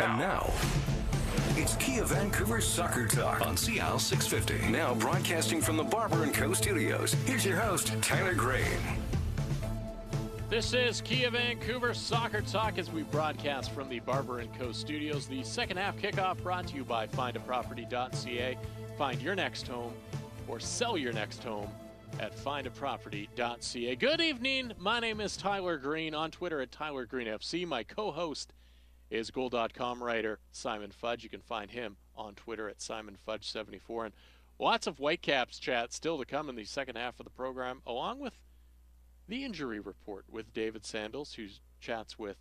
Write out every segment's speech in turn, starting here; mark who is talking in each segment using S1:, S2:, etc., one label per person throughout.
S1: And now, it's Kia Vancouver Soccer Talk on CL 650. Now broadcasting from the Barber & Co. studios. Here's your host, Tyler Gray.
S2: This is Kia Vancouver Soccer Talk as we broadcast from the Barber & Co. studios. The second half kickoff brought to you by findaproperty.ca. Find your next home or sell your next home at findaproperty.ca. Good evening. My name is Tyler Green, on Twitter at TylerGreenFC. My co-host is Goal.com writer Simon Fudge. You can find him on Twitter at SimonFudge74. And lots of Whitecaps chat still to come in the second half of the program, along with the injury report with David Sandals, who chats with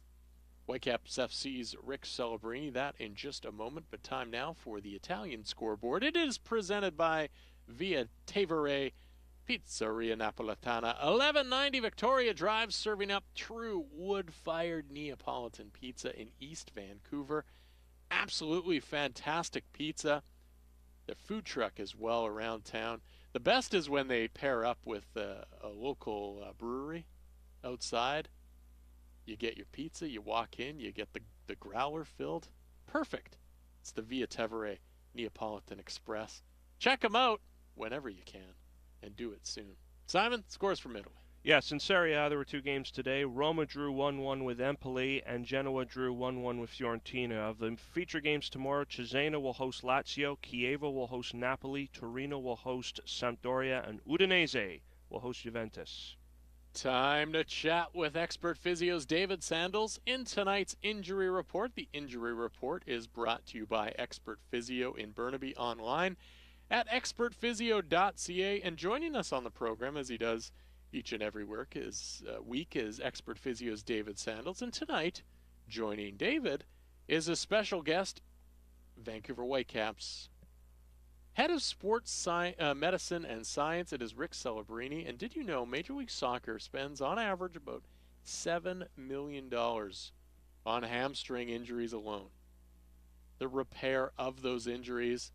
S2: Whitecaps FC's Rick Celebrini. That in just a moment, but time now for the Italian scoreboard. It is presented by Via Tevere Pizzeria Napoletana, 1190 Victoria Drive, serving up true wood-fired Neapolitan pizza in East Vancouver. Absolutely fantastic pizza. The food truck as well around town. The best is when they pair up with a local brewery outside. You get your pizza, you walk in, you get the growler filled. Perfect. It's the Via Tevere Neapolitan Express. Check them out whenever you can, and do it soon. Simon, scores from Italy.
S3: Yes, in Serie A there were two games today. Roma drew 1-1 with Empoli, and Genoa drew 1-1 with Fiorentina. Of the feature games tomorrow, Cesena will host Lazio, Chievo will host Napoli, Torino will host Sampdoria, and Udinese will host Juventus.
S2: Time to chat with expert physios David Sandals in tonight's injury report. The injury report is brought to you by Expert Physio in Burnaby, online at expertphysio.ca. And joining us on the program, as he does each and every week, is Expert Physio's David Sandals. And tonight, joining David is a special guest, Vancouver Whitecaps Head of Sports Medicine and Science. It is Rick Celebrini. And did you know Major League Soccer spends on average about $7 million on hamstring injuries alone? The repair of those injuries.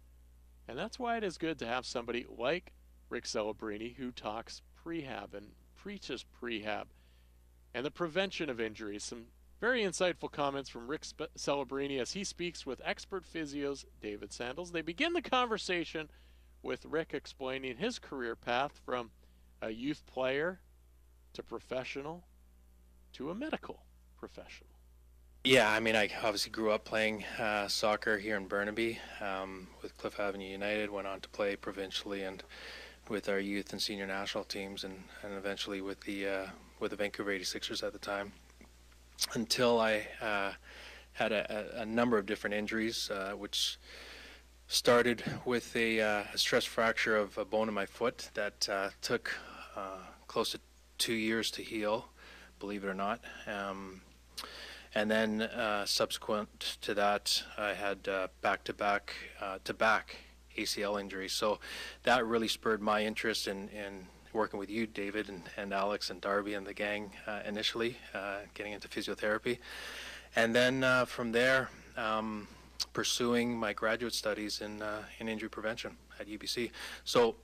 S2: And that's why it is good to have somebody like Rick Celebrini who talks prehab and preaches prehab and the prevention of injuries. Some very insightful comments from Rick Celebrini as he speaks with expert physios David Sandals. They begin the conversation with Rick explaining his career path from a youth player to professional to a medical professional.
S4: Yeah, I mean, I obviously grew up playing soccer here in Burnaby with Cliff Avenue United, went on to play provincially and with our youth and senior national teams, and eventually with the Vancouver 86ers at the time, until I had a number of different injuries, which started with a stress fracture of a bone in my foot that took close to 2 years to heal, believe it or not. And then subsequent to that, I had back-to-back ACL injuries. So that really spurred my interest in working with you, David, and Alex and Darby and the gang initially, getting into physiotherapy. And then from there, pursuing my graduate studies in injury prevention at UBC. So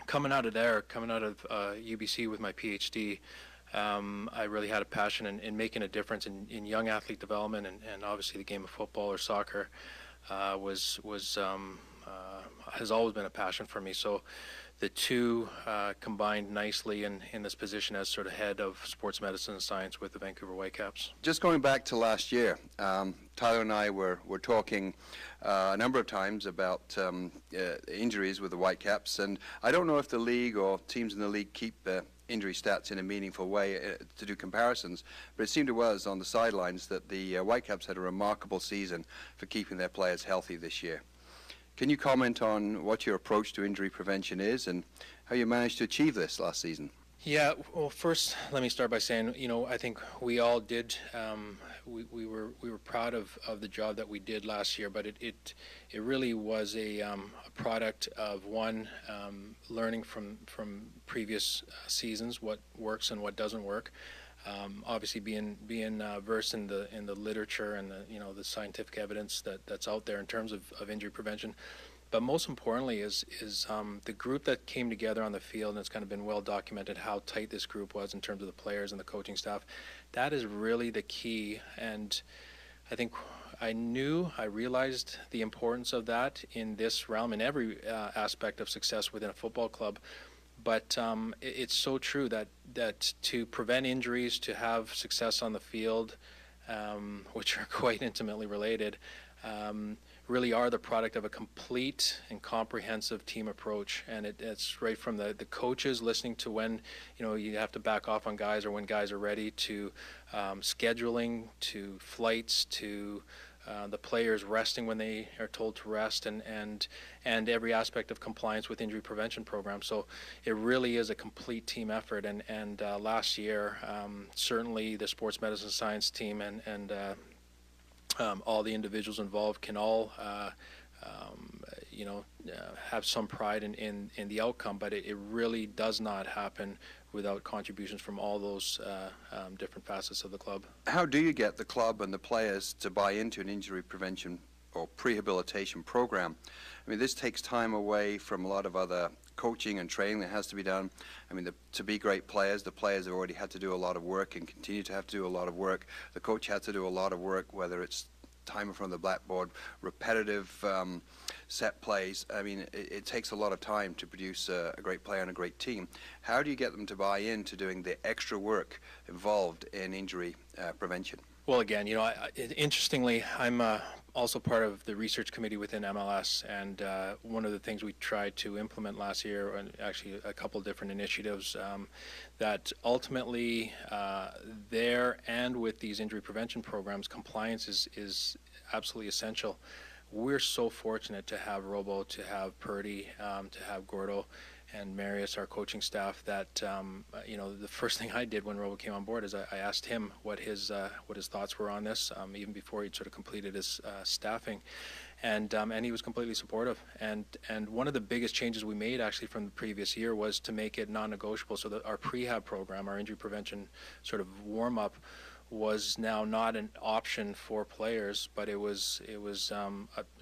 S4: coming out of UBC with my PhD, I really had a passion in making a difference in young athlete development, and obviously the game of football or soccer has always been a passion for me. So the two combined nicely in this position as sort of head of sports medicine and science with the Vancouver Whitecaps.
S5: Just going back to last year, Tyler and I were talking a number of times about injuries with the Whitecaps, and I don't know if the league or teams in the league keep injury stats in a meaningful way to do comparisons, but it seemed to us on the sidelines that the Whitecaps had a remarkable season for keeping their players healthy this year. Can you comment on what your approach to injury prevention is and how you managed to achieve this last season?
S4: Yeah, well, first let me start by saying, I think we all did. We were proud of the job that we did last year, but it really was a product of learning from previous seasons, what works and what doesn't work. Obviously, being versed in the literature and the scientific evidence that's out there in terms of injury prevention, but most importantly is the group that came together on the field, and it's kind of been well documented how tight this group was in terms of the players and the coaching staff. That is really the key, and I think I realized the importance of that in this realm, in every aspect of success within a football club. But it's so true that to prevent injuries, to have success on the field, which are quite intimately related, really are the product of a complete and comprehensive team approach. And it's right from the coaches listening to when you have to back off on guys or when guys are ready, to scheduling, to flights, to the players resting when they are told to rest, and every aspect of compliance with injury prevention programs. So it really is a complete team effort. And last year, certainly the sports medicine science team and all the individuals involved can all have some pride in the outcome, but it really does not happen without contributions from all those different facets of the club.
S5: How do you get the club and the players to buy into an injury prevention or prehabilitation program? I mean, this takes time away from a lot of other coaching and training that has to be done. I mean, to be great players, the players have already had to do a lot of work and continue to have to do a lot of work. The coach had to do a lot of work, whether it's time in front of the blackboard, repetitive set plays. I mean, it takes a lot of time to produce a great player and a great team. How do you get them to buy into doing the extra work involved in injury prevention?
S4: Well, again, interestingly, I'm also part of the research committee within MLS, and one of the things we tried to implement last year, and actually a couple of different initiatives, that ultimately there and with these injury prevention programs, compliance is absolutely essential. We're so fortunate to have Robo, to have Purdy, to have Gordo, and Marius, our coaching staff, that the first thing I did when Robo came on board is I asked him what his thoughts were on this, even before he'd sort of completed his staffing, and he was completely supportive. And one of the biggest changes we made actually from the previous year was to make it non-negotiable, so that our prehab program, our injury prevention sort of warm-up, was now not an option for players, but it was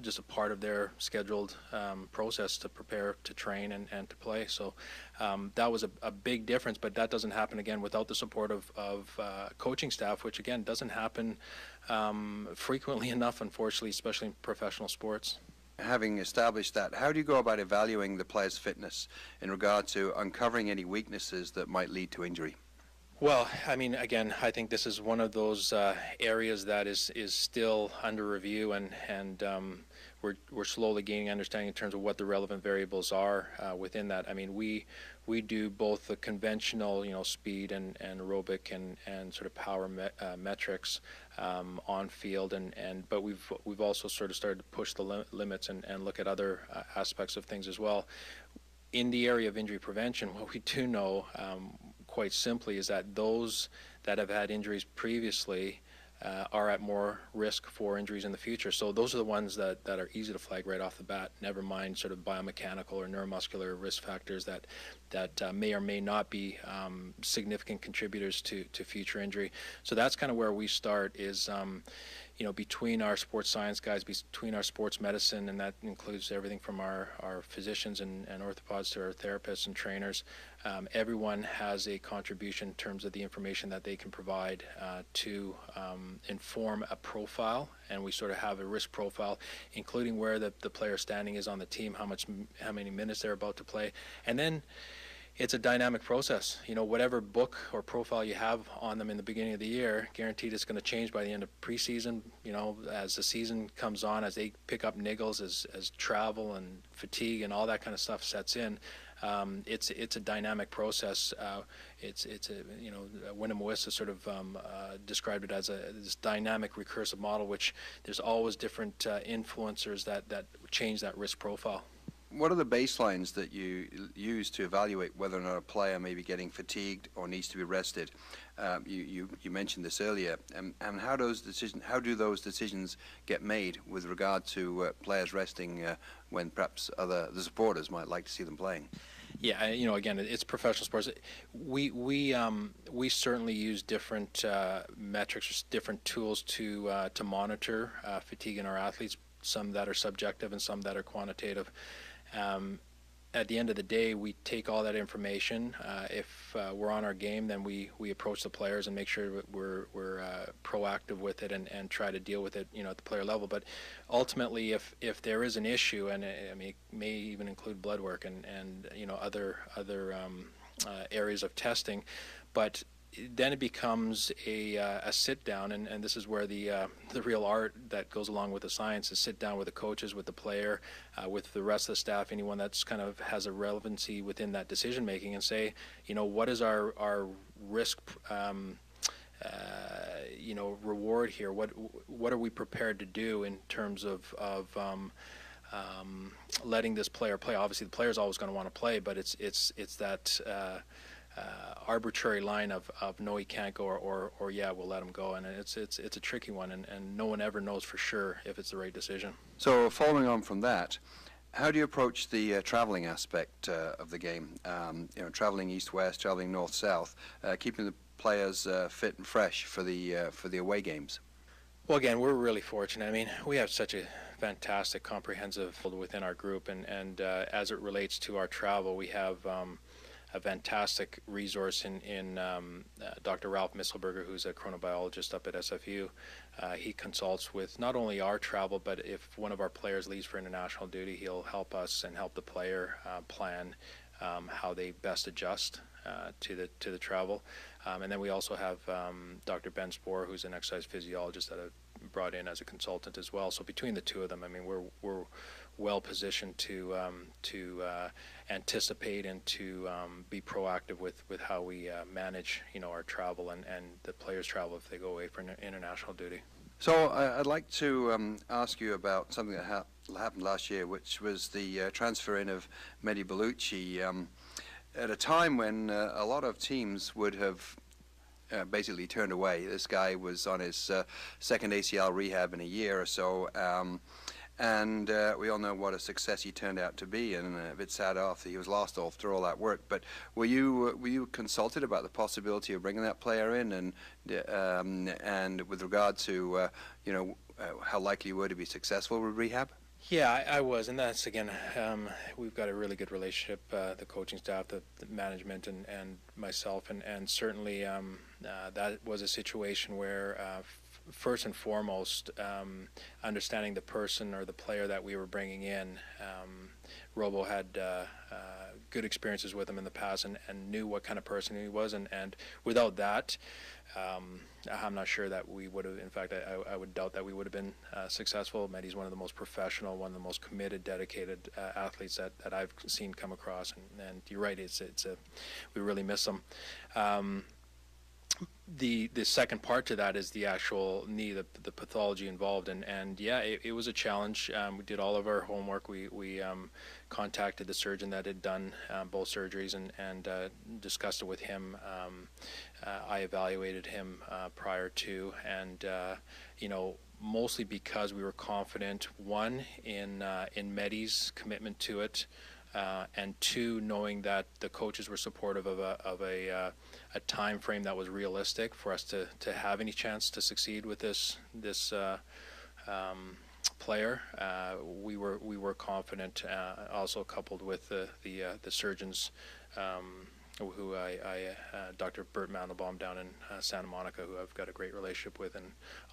S4: just a part of their scheduled process to prepare, to train, and to play. So that was a big difference, but that doesn't happen, again, without the support of coaching staff, which, again, doesn't happen frequently enough, unfortunately, especially in professional sports.
S5: Having established that, how do you go about evaluating the player's fitness in regard to uncovering any weaknesses that might lead to injury?
S4: Well, I mean, again, I think this is one of those areas that is still under review, and we're slowly gaining understanding in terms of what the relevant variables are within that. I mean, we do both the conventional, speed and aerobic and sort of power metrics on field, but we've also sort of started to push the limits and look at other aspects of things as well. In the area of injury prevention, what we do know, quite simply, is that those that have had injuries previously are at more risk for injuries in the future. So those are the ones that are easy to flag right off the bat, never mind sort of biomechanical or neuromuscular risk factors that may or may not be significant contributors to future injury. So that's kind of where we start, is between our sports science guys, between our sports medicine, and that includes everything from our physicians and orthopods to our therapists and trainers. Everyone has a contribution in terms of the information that they can provide to inform a profile, and we sort of have a risk profile, including where the player standing is on the team, how many minutes they're about to play, and then it's a dynamic process. Whatever book or profile you have on them in the beginning of the year, guaranteed it's going to change by the end of preseason. As the season comes on, as they pick up niggles, as travel and fatigue and all that kind of stuff sets in, it's a dynamic process. Wyndham Wissa sort of described it as this dynamic recursive model, which there's always different influencers that change that risk profile.
S5: What are the baselines that you use to evaluate whether or not a player may be getting fatigued or needs to be rested? You mentioned this earlier, and how do those decisions get made with regard to players resting when perhaps the supporters might like to see them playing?
S4: Yeah, again, it's professional sports. We certainly use different metrics, different tools to monitor fatigue in our athletes. Some that are subjective and some that are quantitative. at the end of the day, we take all that information. If we're on our game, then we approach the players and make sure that we're proactive with it and try to deal with it, at the player level. But ultimately, if there is an issue, and I mean, it may even include blood work and other areas of testing, but then it becomes a sit down, and this is where the real art that goes along with the science is sit down with the coaches, with the player, with the rest of the staff, anyone that's kind of has a relevancy within that decision making, and say, what is our risk, reward here? What are we prepared to do in terms of letting this player play? Obviously, the player's always going to want to play, but it's that. Arbitrary line of no, he can't go, or yeah, we'll let him go, and it's a tricky one, and no one ever knows for sure if it's the right decision.
S5: So following on from that, how do you approach the traveling aspect of the game? Traveling east-west, traveling north-south, keeping the players fit and fresh for the away games.
S4: Well, again, we're really fortunate. I mean, we have such a fantastic, comprehensive within our group, and as it relates to our travel, we have a fantastic resource in Dr. Ralph Misselberger, who's a chronobiologist up at SFU. He consults with not only our travel, but if one of our players leaves for international duty, he'll help us and help the player plan how they best adjust to the travel. And then we also have Dr. Ben Spohr, who's an exercise physiologist that I've brought in as a consultant as well. So between the two of them, I mean, we're well positioned to anticipate and to be proactive with how we manage our travel and the players' travel if they go away for international duty.
S5: So I'd like to ask you about something that happened last year, which was the transfer in of Mehdi Bellucci at a time when a lot of teams would have basically turned away. This guy was on his second ACL rehab in a year or so. And we all know what a success he turned out to be, and a bit sad after he was lost after all that work. But were you consulted about the possibility of bringing that player in, and with regard to how likely you were to be successful with rehab?
S4: Yeah, I was, and that's again, we've got a really good relationship, the coaching staff, the management, and myself, and certainly that was a situation where. First and foremost, understanding the person or the player that we were bringing in. Robo had good experiences with him in the past and knew what kind of person he was, and without that, I'm not sure that we would have, in fact, I would doubt that we would have been successful. Mehdi's one of the most professional, one of the most committed, dedicated athletes that I've seen come across, and you're right, we really miss him. The second part to that is the actual knee, the pathology involved, and yeah, it was a challenge. We did all of our homework. We contacted the surgeon that had done both surgeries and discussed it with him. I evaluated him prior to, and mostly because we were confident, one, in Mehdi's commitment to it, and two, knowing that the coaches were supportive of a time frame that was realistic for us to have any chance to succeed with this player. We were confident, also coupled with the surgeons who Dr. Bert Mandelbaum down in Santa Monica, who I've got a great relationship with and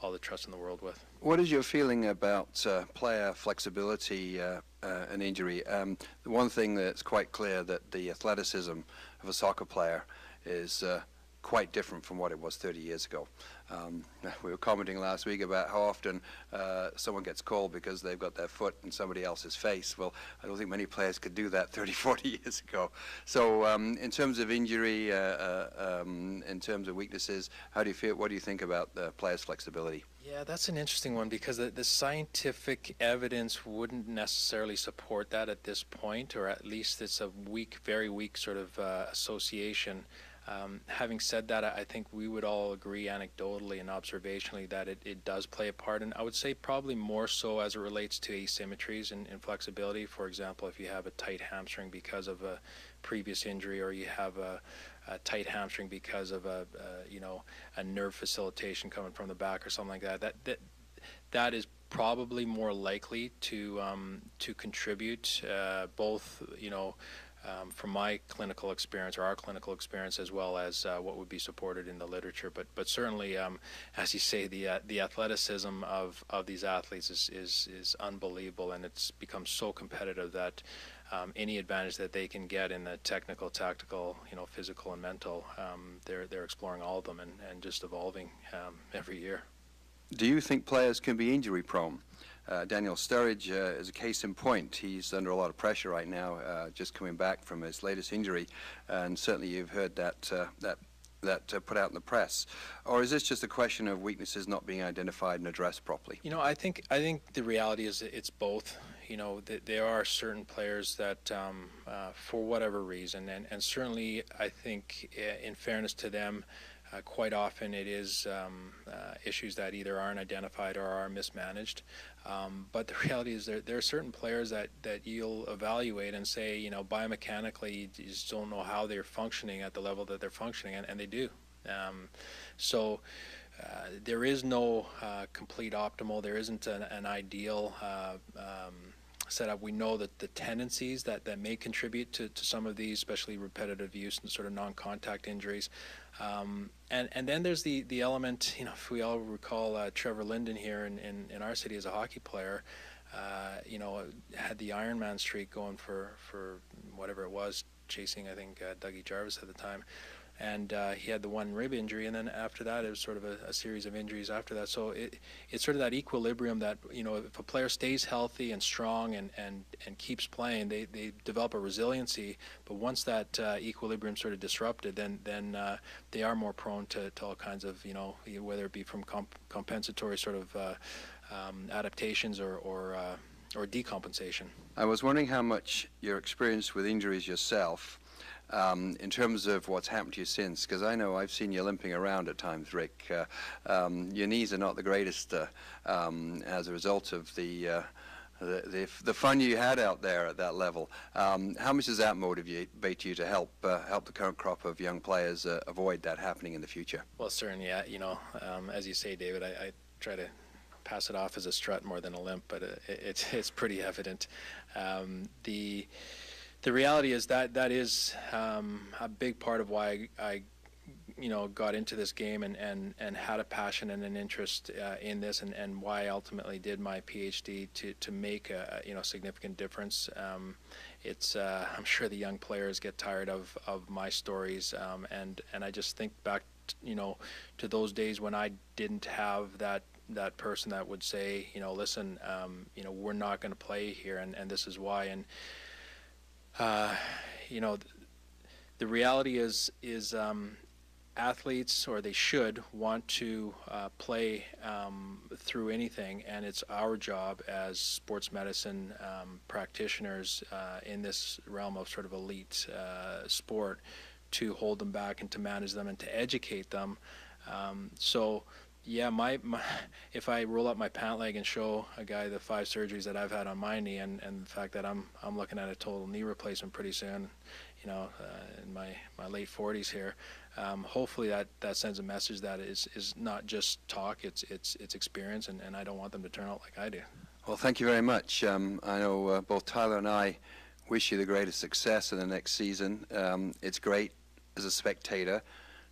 S4: all the trust in the world with.
S5: What is your feeling about player flexibility and injury? The one thing that's quite clear that the athleticism of a soccer player is quite different from what it was 30 years ago. We were commenting last week about how often someone gets called because they've got their foot in somebody else's face. Well, I don't think many players could do that 30, 40 years ago. So in terms of injury, in terms of weaknesses, how do you feel? What do you think about the players' flexibility?
S4: Yeah, that's an interesting one because the scientific evidence wouldn't necessarily support that at this point, or at least it's a weak, very weak sort of association. Having said that, I think we would all agree anecdotally and observationally that it does play a part, and I would say probably more so as it relates to asymmetries and flexibility. For example, if you have a tight hamstring because of a previous injury, or you have a tight hamstring because of a nerve facilitation coming from the back or something like that, that is probably more likely to contribute, both from my clinical experience or our clinical experience, as well as what would be supported in the literature. But certainly, as you say, the athleticism of these athletes is unbelievable, and it's become so competitive that any advantage that they can get in the technical, tactical, physical and mental, they're exploring all of them and just evolving every year.
S5: Do you think players can be injury prone? Daniel Sturridge is a case in point. He's under a lot of pressure right now, just coming back from his latest injury, and certainly you've heard that put out in the press. Or is this just a question of weaknesses not being identified and addressed properly?
S4: I think the reality is that it's both. There are certain players that, for whatever reason, and certainly I think, in fairness to them, quite often it is issues that either aren't identified or are mismanaged. But the reality is there are certain players that you'll evaluate and say, biomechanically, you just don't know how they're functioning at the level that they're functioning, and they do. So there is no complete optimal. There isn't an ideal setup. We know that the tendencies that may contribute to some of these, especially repetitive use and sort of non-contact injuries. And then there's the element, if we all recall Trevor Linden here in our city as a hockey player, had the Ironman streak going for whatever it was, chasing, I think, Dougie Jarvis at the time. And he had the one rib injury, and then after that it was sort of a series of injuries after that. So it's sort of that equilibrium that, if a player stays healthy and strong and keeps playing, they develop a resiliency. But once that equilibrium sort of disrupted, then they are more prone to all kinds of, whether it be from compensatory sort of adaptations or decompensation.
S5: I was wondering how much your experience with injuries yourself, in terms of what's happened to you since, because I know I've seen you limping around at times, Rick. Your knees are not the greatest as a result of the fun you had out there at that level. How much does that motivate you to help the current crop of young players avoid that happening in the future?
S4: Well, certainly, yeah. As you say, David, I try to pass it off as a strut more than a limp, but it's pretty evident. The reality is that is a big part of why I got into this game and had a passion and an interest in this, and why I ultimately did my PhD to make a significant difference. I'm sure the young players get tired of my stories, and I just think back to those days when I didn't have that person that would say, listen, we're not going to play here, and this is why. And the reality is athletes, or they should want to play through anything, and it's our job as sports medicine practitioners in this realm of sort of elite sport to hold them back and to manage them and to educate them. So yeah, my if I roll up my pant leg and show a guy the 5 surgeries that I've had on my knee, and the fact that I'm looking at a total knee replacement pretty soon, in my late 40s here, hopefully that sends a message that is not just talk, it's experience, and I don't want them to turn out like I do.
S5: Well, thank you very much. I know both Tyler and I wish you the greatest success in the next season. It's great as a spectator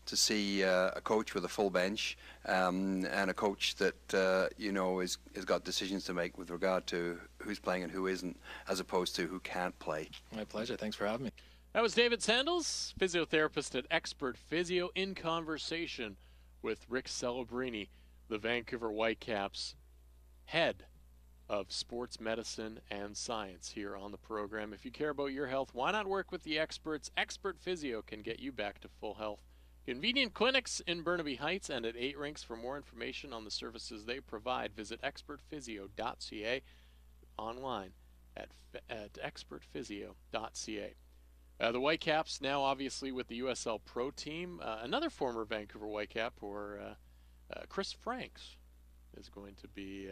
S5: to see a coach with a full bench, and a coach that has got decisions to make with regard to who's playing and who isn't, as opposed to who can't play.
S4: My pleasure. Thanks for having me.
S2: That was David Sandals, physiotherapist at Expert Physio, in conversation with Rick Celebrini, the Vancouver Whitecaps head of sports medicine and science, here on the program. If you care about your health, why not work with the experts? Expert Physio can get you back to full health. Convenient clinics in Burnaby Heights and at 8 Rinks. For more information on the services they provide, visit expertphysio.ca, online at expertphysio.ca. The Whitecaps now obviously with the USL Pro team. Another former Vancouver Whitecap, or Chris Franks, is going to be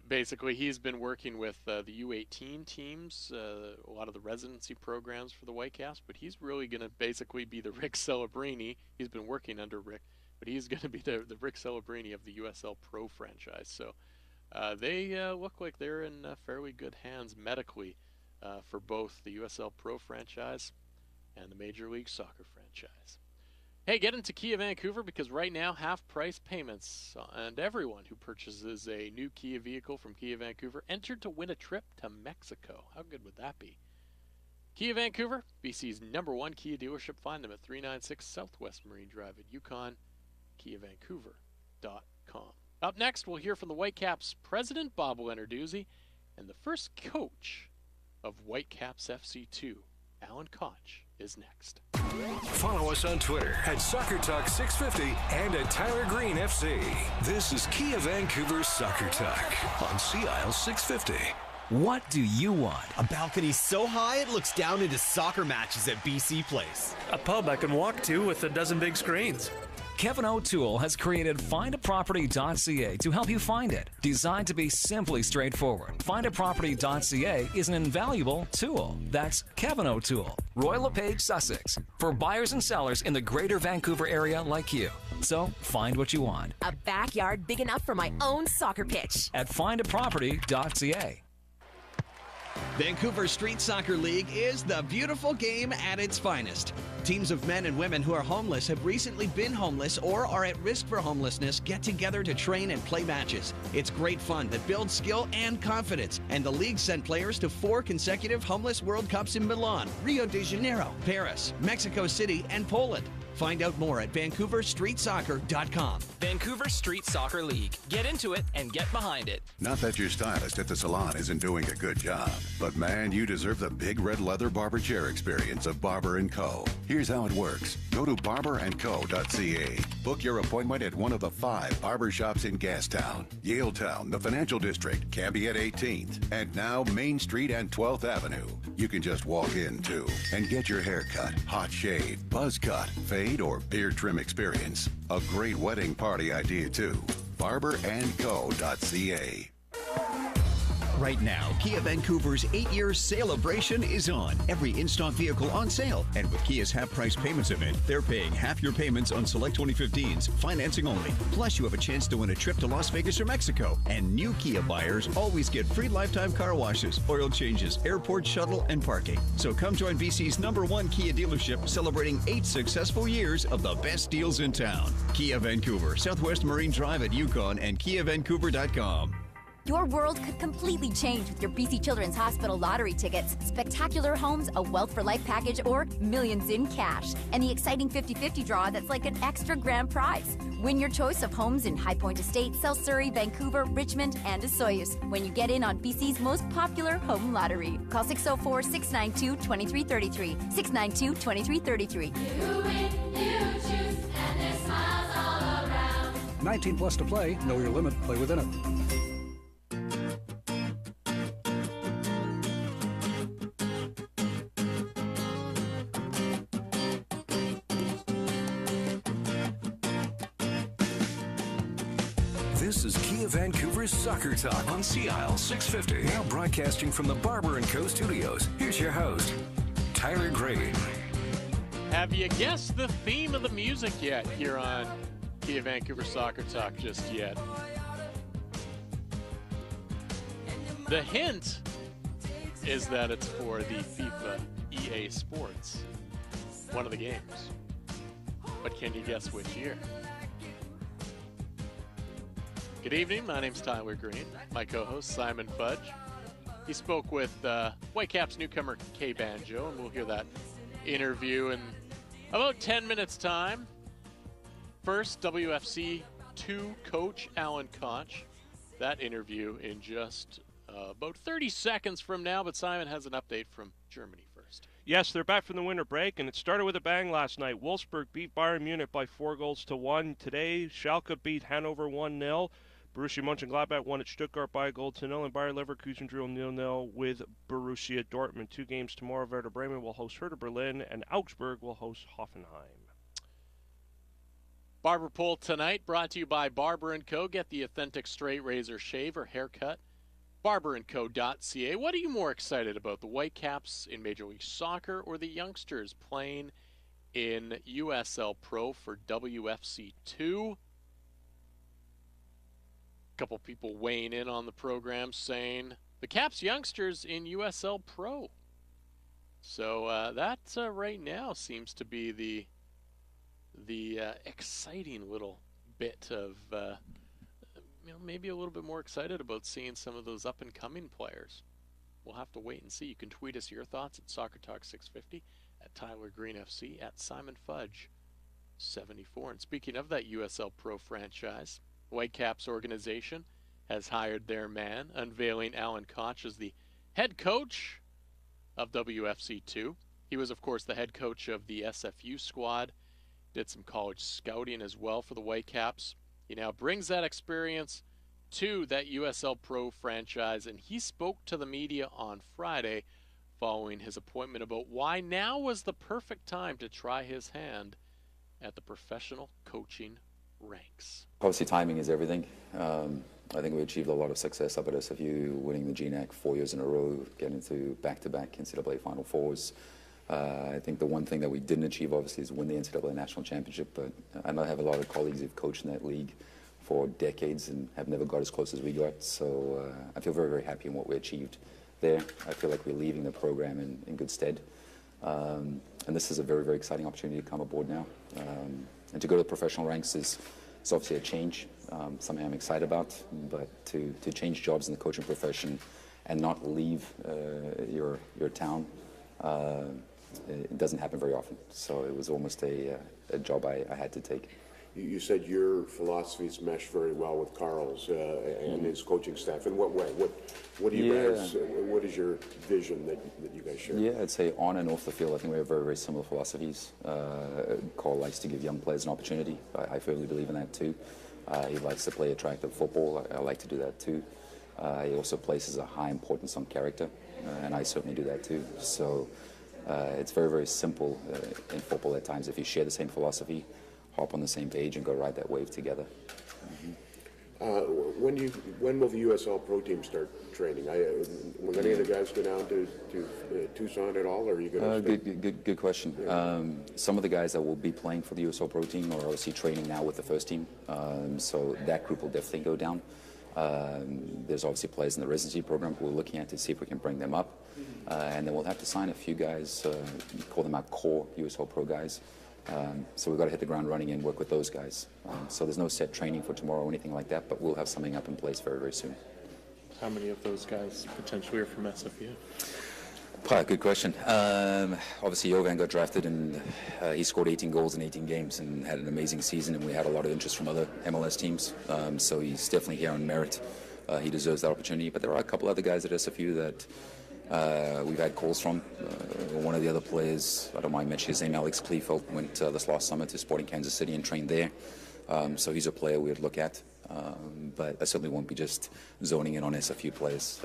S2: basically, he's been working with the U18 teams, a lot of the residency programs for the Whitecaps, but he's really going to basically be the Rick Celebrini. He's been working under Rick, but he's going to be the Rick Celebrini of the USL Pro franchise. So They look like they're in fairly good hands medically for both the USL Pro franchise and the Major League Soccer franchise. Hey, get into Kia Vancouver because right now half-price payments and everyone who purchases a new Kia vehicle from Kia Vancouver entered to win a trip to Mexico. How good would that be? Kia Vancouver, BC's #1 Kia dealership. Find them at 396 Southwest Marine Drive at Yukon, KiaVancouver.com. Up next, we'll hear from the Whitecaps president, Bob Lenarduzzi, and the first coach of Whitecaps FC2, Alan Koch, is next.
S1: Follow us on Twitter at Soccer Talk 650 and at Tyler Green FC. This is Kia Vancouver Soccer Talk on Sea Isle 650.
S6: What do you want? A balcony so high it looks down into soccer matches at BC Place.
S7: A pub I can walk to with a dozen big screens.
S6: Kevin O'Toole has created findaproperty.ca to help you find it. Designed to be simply straightforward, findaproperty.ca is an invaluable tool. That's Kevin O'Toole, Royal LePage, Sussex, for buyers and sellers in the greater Vancouver area like you. So find what you want
S8: A backyard big enough for my own soccer pitch.
S6: at findaproperty.ca.
S9: Vancouver Street Soccer League is the beautiful game at its finest. Teams of men and women who are homeless, have recently been homeless, or are at risk for homelessness get together to train and play matches. It's great fun that builds skill and confidence, and the league sent players to 4 consecutive Homeless World Cups in Milan, Rio de Janeiro, Paris, Mexico City, and Poland. Find out more at VancouverStreetSoccer.com.
S10: Vancouver Street Soccer League. Get into it and get behind it.
S11: Not that your stylist at the salon isn't doing a good job, but man, you deserve the big red leather barber chair experience of Barber & Co. Here's how it works. Go to barberandco.ca. Book your appointment at one of the 5 barber shops in Gastown, Yaletown, the Financial District, Cambie at 18th, and now Main Street and 12th Avenue. You can just walk in, too, and get your hair cut, hot shave, buzz cut, fade, or beard trim experience. A great wedding party idea, too. barberandco.ca.
S12: Right now, Kia Vancouver's 8-year celebration is on. Every in-stock vehicle on sale. And with Kia's half-price payments event, they're paying half your payments on select 2015s, financing only. Plus, you have a chance to win a trip to Las Vegas or Mexico. And new Kia buyers always get free lifetime car washes, oil changes, airport shuttle, and parking. So come join BC's #1 Kia dealership, celebrating 8 successful years of the best deals in town. Kia Vancouver, Southwest Marine Drive at Yukon, and KiaVancouver.com.
S8: Your world could completely change with your BC Children's Hospital lottery tickets, spectacular homes, a Wealth for Life package, or millions in cash. And the exciting 50-50 draw that's like an extra grand prize. Win your choice of homes in High Point Estates, South Surrey, Vancouver, Richmond, and Osoyoos when you get in on BC's most popular home lottery. Call 604-692-2333. 692-2333.
S13: You win, you choose, and there's smiles all around.
S14: 19 plus to play. Know your limit. Play within it.
S1: This is Kia Vancouver's Soccer Talk on Sea Isle 650. Now broadcasting from the Barber & Co. studios. Here's your host, Tyler Green.
S2: Have you guessed the theme of the music yet here on Kia Vancouver Soccer Talk just yet? The hint is that it's for the FIFA EA Sports, one of the games. But can you guess which year? Good evening, my name's Tyler Green. My co-host, Simon Fudge. He spoke with Whitecaps newcomer Kay Banjo, and we'll hear that interview in about 10 minutes' time. First, WFC 2 coach Alan Koch. That interview in just about 30 seconds from now, but Simon has an update from Germany first.
S3: Yes, they're back from the winter break, and it started with a bang last night. Wolfsburg beat Bayern Munich by 4-1. Today, Schalke beat Hanover 1-0. Borussia Mönchengladbach won at Stuttgart by a goal to 0, and Bayer Leverkusen drew 0-0 with Borussia Dortmund. 2 games tomorrow. Werder Bremen will host Hertha Berlin, and Augsburg will host Hoffenheim.
S2: Barber Poll tonight brought to you by Barber & Co. Get the authentic straight razor shave or haircut. barberandco.ca. What are you more excited about, the Whitecaps in Major League Soccer or the youngsters playing in USL Pro for WFC2? couple people weighing in on the program saying the Caps youngsters in USL Pro. So that right now seems to be the exciting little bit of maybe a little bit more excited about seeing some of those up and coming players. We'll have to wait and see. You can tweet us your thoughts at Soccer Talk 650, at Tyler Green FC, at Simon Fudge 74. And speaking of that USL Pro franchise, Whitecaps organization has hired their man, unveiling Alan Koch as the head coach of WFC2. He was, of course, the head coach of the SFU squad, did some college scouting as well for the Whitecaps. He now brings that experience to that USL Pro franchise, and he spoke to the media on Friday following his appointment about why now was the perfect time to try his hand at the professional coaching ranks.
S15: Obviously, timing is everything. I think we achieved a lot of success up at SFU, winning the GNAC 4 years in a row, getting to back-to-back NCAA Final Fours. I think the one thing that we didn't achieve, obviously, is win the NCAA National Championship, but I know I have a lot of colleagues who've coached in that league for decades and have never got as close as we got, so I feel very, very happy in what we achieved there. I feel like we're leaving the program in good stead, and this is a very, very exciting opportunity to come aboard now. And to go to the professional ranks is obviously a change, something I'm excited about, but to change jobs in the coaching profession and not leave your town, it doesn't happen very often. So it was almost a job I had to take.
S16: You said your philosophies mesh very well with Carl's and his coaching staff. In what way? What do you guys? What is your vision that you guys share?
S15: Yeah, I'd say on and off the field, I think we have very, very similar philosophies. Carl likes to give young players an opportunity. I firmly believe in that too. He likes to play attractive football. I like to do that too. He also places a high importance on character, and I certainly do that too. So it's very, very simple in football at times. If you share the same philosophy, hop on the same page and go ride that wave together.
S16: When will the USL Pro team start training? Will any of the guys go down to Tucson at all, or are you going to
S15: Good question. Yeah. Some of the guys that will be playing for the USL Pro team are obviously training now with the first team, so that group will definitely go down. There's obviously players in the residency program we're looking at to see if we can bring them up, and then we'll have to sign a few guys, call them our core USL Pro guys. So we've got to hit the ground running and work with those guys. So there's no set training for tomorrow or anything like that, but we'll have something up in place very, very soon.
S17: How many of those guys potentially are from SFU?
S15: Good question. Obviously, Jovan got drafted, and he scored 18 goals in 18 games and had an amazing season, and we had a lot of interest from other MLS teams. So he's definitely here on merit. He deserves that opportunity. But there are a couple other guys at SFU that we've had calls from. One of the other players, I don't mind mentioning his name, Alex Kleefeld, went this last summer to Sporting Kansas City and trained there. So he's a player we would look at. But I certainly won't be just zoning in on SFU players.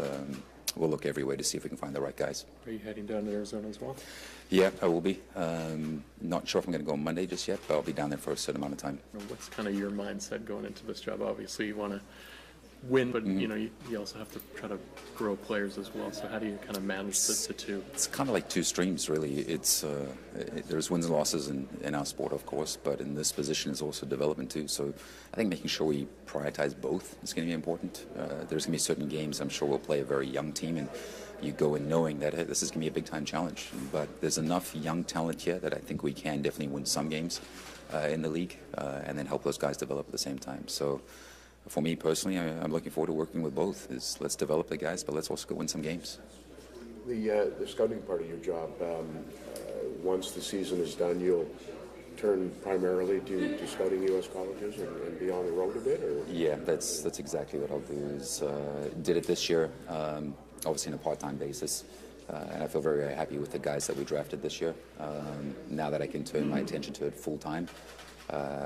S15: We'll look everywhere to see if we can find the right guys.
S17: Are you heading down to Arizona as well?
S15: Yeah, I will be. Not sure if I'm going to go on Monday just yet, but I'll be down there for a certain amount of time.
S17: What's kind of your mindset going into this job? Obviously, you want to win, but you also have to try to grow players as well. So how do you kind of manage the two?
S15: It's kind of like two streams, really. There's wins and losses in our sport, of course, but in this position is also development too. So I think making sure we prioritize both is going to be important. There's going to be certain games I'm sure we'll play a very young team, and you go in knowing that hey, this is going to be a big time challenge. But there's enough young talent here that I think we can definitely win some games in the league and then help those guys develop at the same time. So for me personally, I'm looking forward to working with both. Let's develop the guys, but let's also go win some games.
S16: The scouting part of your job, once the season is done, you'll turn primarily to scouting U.S. colleges and be on the road a bit? Or?
S15: Yeah, that's exactly what I'll do. Did it this year, obviously on a part-time basis. And I feel very, very happy with the guys that we drafted this year. Now that I can turn my attention to it full-time,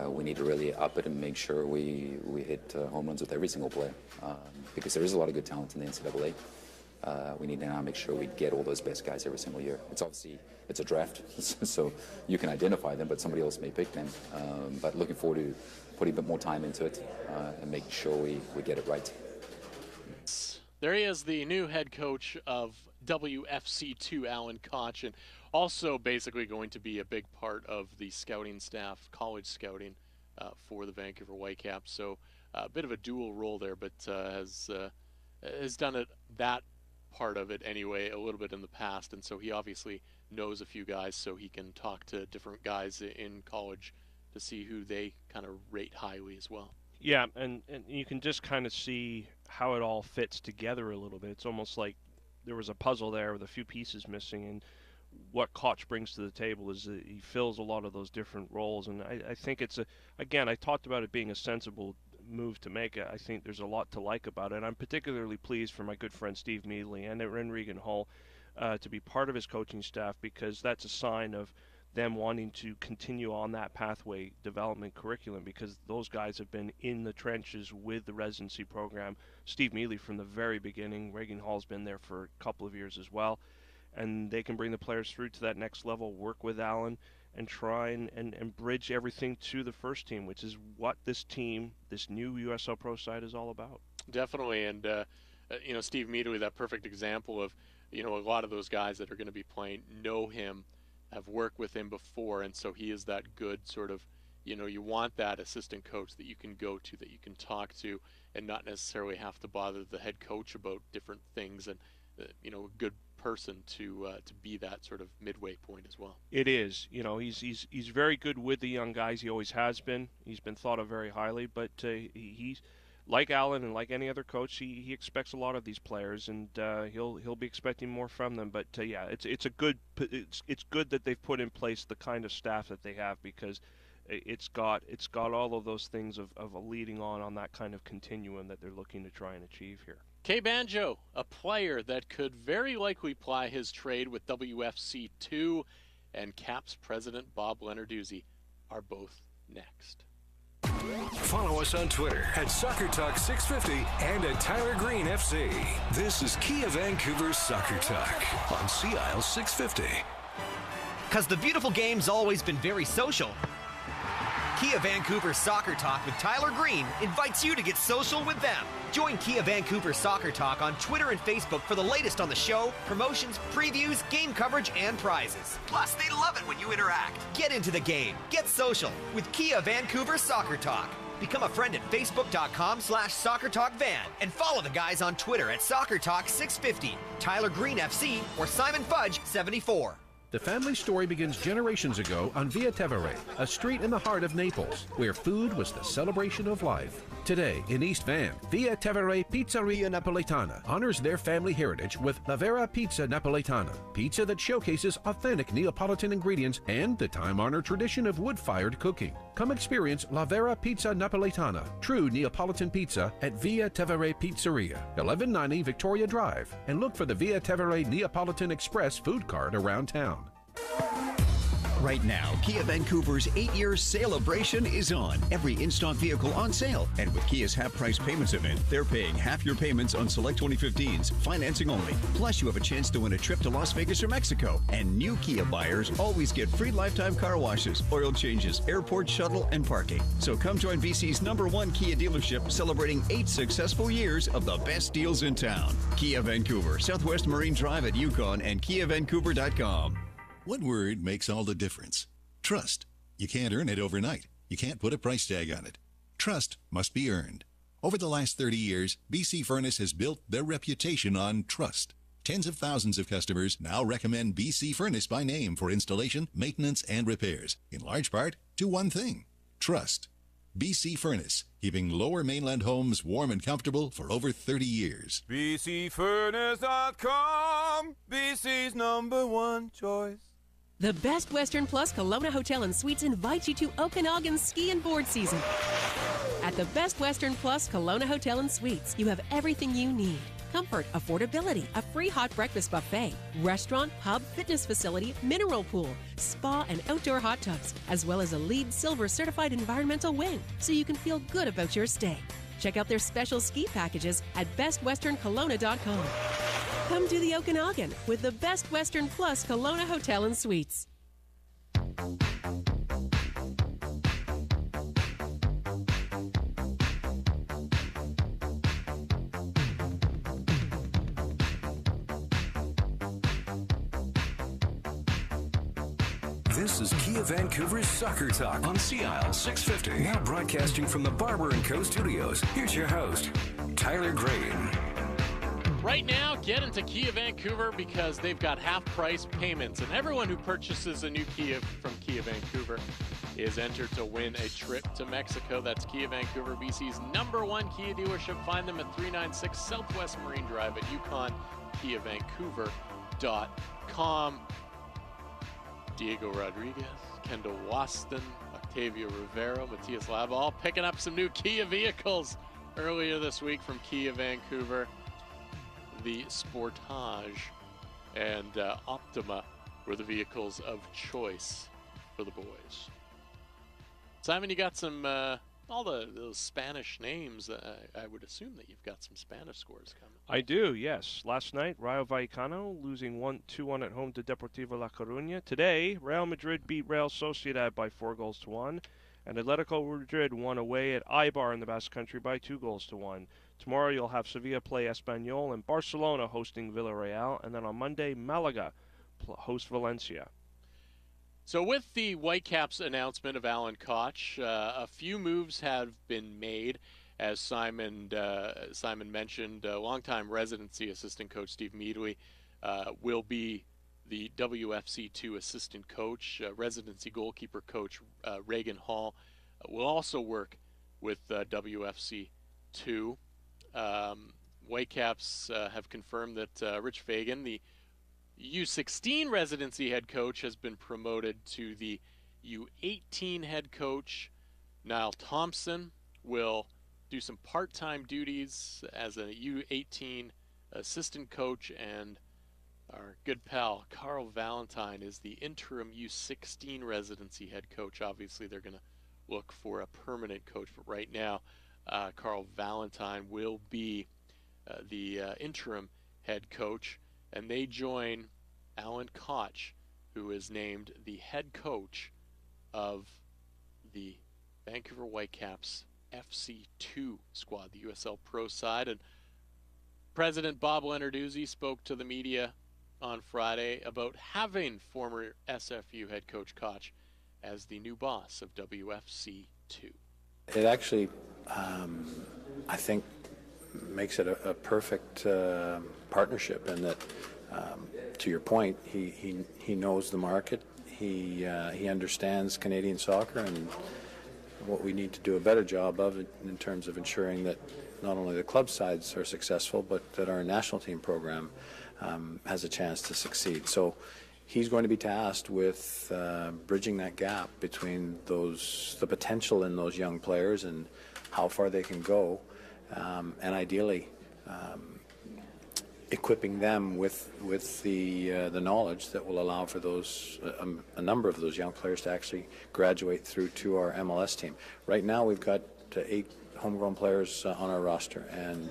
S15: we need to really up it and make sure we hit home runs with every single player, because there is a lot of good talent in the NCAA. We need to now make sure we get all those best guys every single year. It's a draft, so you can identify them, but somebody else may pick them. But looking forward to putting a bit more time into it and making sure we get it right.
S2: There he is, the new head coach of WFC2, Alan Koch, and also basically going to be a big part of the scouting staff, college scouting for the Vancouver Whitecaps. So a bit of a dual role there, but has done it, that part of it anyway, a little bit in the past, and so he obviously knows a few guys, so he can talk to different guys in college to see who they kind of rate highly as well.
S3: Yeah, and you can just kind of see how it all fits together a little bit. It's almost like there was a puzzle there with a few pieces missing, and what Koch brings to the table is that he fills a lot of those different roles, and I think it's again, I talked about it being a sensible move to make. I think there's a lot to like about it. I'm particularly pleased for my good friend Steve Meadley and Regan Hall to be part of his coaching staff, because that's a sign of them wanting to continue on that pathway development curriculum, because those guys have been in the trenches with the residency program. Steve Meadley from the very beginning. Regan Hall's been there for a couple of years as well, and they can bring the players through to that next level, work with Alan, and try and bridge everything to the first team, which is what this team, this new USL Pro side, is all about.
S2: Definitely, and Steve Meadley, that perfect example of, a lot of those guys that are going to be playing know him, have worked with him before, and so he is that good sort of, you want that assistant coach that you can go to, that you can talk to, and not necessarily have to bother the head coach about different things, and a good person to be that sort of midway point as well.
S3: It is. He's very good with the young guys. He always has been. He's been thought of very highly, but he's like Alan and like any other coach. He expects a lot of these players, and he'll be expecting more from them. But it's good that they've put in place the kind of staff that they have, because it's got all of those things of a leading on that kind of continuum that they're looking to try and achieve here.
S2: K. Banjo, a player that could very likely ply his trade with WFC2, and Caps president Bob Lenarduzzi are both next.
S1: Follow us on Twitter at Soccer Talk 650 and at Tyler Green FC. This is Kia Vancouver's Soccer Talk on CIL 650.
S9: Because the beautiful game's always been very social, Kia Vancouver Soccer Talk with Tyler Green invites you to get social with them. Join Kia Vancouver Soccer Talk on Twitter and Facebook for the latest on the show, promotions, previews, game coverage, and prizes. Plus, they love it when you interact. Get into the game. Get social with Kia Vancouver Soccer Talk. Become a friend at facebook.com/SoccerTalkVan and follow the guys on Twitter at Soccer Talk 650, Tyler Green FC, or Simon Fudge 74.
S18: The family story begins generations ago on Via Tevere, a street in the heart of Naples, where food was the celebration of life. Today, in East Van, Via Tevere Pizzeria Napoletana honors their family heritage with La Vera Pizza Napoletana, pizza that showcases authentic Neapolitan ingredients and the time-honored tradition of wood-fired cooking. Come experience La Vera Pizza Napoletana, true Neapolitan pizza at Via Tevere Pizzeria, 1190 Victoria Drive, and look for the Via Tevere Neapolitan Express food cart around town.
S12: Right now, Kia Vancouver's 8-year celebration is on. Every in-stock vehicle on sale. And with Kia's half-price payments event, they're paying half your payments on select 2015s, financing only. Plus, you have a chance to win a trip to Las Vegas or Mexico. And new Kia buyers always get free lifetime car washes, oil changes, airport shuttle, and parking. So come join BC's #1 Kia dealership, celebrating 8 successful years of the best deals in town. Kia Vancouver, Southwest Marine Drive at Yukon, and KiaVancouver.com.
S11: One word makes all the difference. Trust. You can't earn it overnight. You can't put a price tag on it. Trust must be earned. Over the last 30 years, BC Furnace has built their reputation on trust. Tens of thousands of customers now recommend BC Furnace by name for installation, maintenance, and repairs, in large part to one thing: trust. BC Furnace, keeping Lower Mainland homes warm and comfortable for over 30 years.
S19: BCFurnace.com, BC's #1 choice.
S20: The Best Western Plus Kelowna Hotel and Suites invites you to Okanagan ski and board season. At the Best Western Plus Kelowna Hotel and Suites, you have everything you need. Comfort, affordability, a free hot breakfast buffet, restaurant, pub, fitness facility, mineral pool, spa and outdoor hot tubs, as well as a LEED Silver certified environmental wing, so you can feel good about your stay. Check out their special ski packages at bestwesternkelowna.com. Come to the Okanagan with the Best Western Plus Kelowna Hotel and Suites.
S1: This is Kia Vancouver's Soccer Talk on CIL 650. Now broadcasting from the Barber & Co. studios. Here's your host, Tyler Green.
S2: Right now, get into Kia Vancouver because they've got half-price payments, and everyone who purchases a new Kia from Kia Vancouver is entered to win a trip to Mexico. That's Kia Vancouver, BC's #1 Kia dealership. Find them at 396 Southwest Marine Drive at Yukon, KiaVancouver.com. Diego Rodriguez, Kendall Waston, Octavio Rivero, Matias Lab, all picking up some new Kia vehicles earlier this week from Kia Vancouver. The Sportage and Optima were the vehicles of choice for the boys. Simon, you got some, all those Spanish names. I would assume that you've got some Spanish scores coming.
S3: I do, yes. Last night, Rayo Vallecano losing 2-1 at home to Deportivo La Coruña. Today, Real Madrid beat Real Sociedad by 4-1, and Atletico Madrid won away at Eibar in the Basque Country by 2-1. Tomorrow, you'll have Sevilla play Espanyol and Barcelona hosting Villarreal, and then on Monday, Malaga host Valencia.
S2: So with the Whitecaps announcement of Alan Koch, a few moves have been made. As Simon mentioned, longtime residency assistant coach Steve Meadley will be the WFC2 assistant coach. Residency goalkeeper coach Reagan Hall will also work with WFC2. Whitecaps have confirmed that Rich Fagan, the U16 residency head coach, has been promoted to the U18 head coach. Niall Thompson will do some part-time duties as a U18 assistant coach, and our good pal Carl Valentine is the interim U16 residency head coach. Obviously, they're going to look for a permanent coach, but right now, Carl Valentine will be the interim head coach, and they join Alan Koch, who is named the head coach of the Vancouver Whitecaps FC2 squad, the USL Pro side. And President Bob Lenarduzzi spoke to the media on Friday about having former SFU head coach Koch as the new boss of WFC2.
S21: It actually, I think, makes it a perfect partnership in that, to your point, he knows the market, he understands Canadian soccer and what we need to do a better job of in terms of ensuring that not only the club sides are successful, but that our national team program has a chance to succeed. So he's going to be tasked with bridging that gap between the potential in those young players and how far they can go, and ideally equipping them with the knowledge that will allow for those a number of those young players to actually graduate through to our MLS team. Right now, we've got 8 homegrown players on our roster, and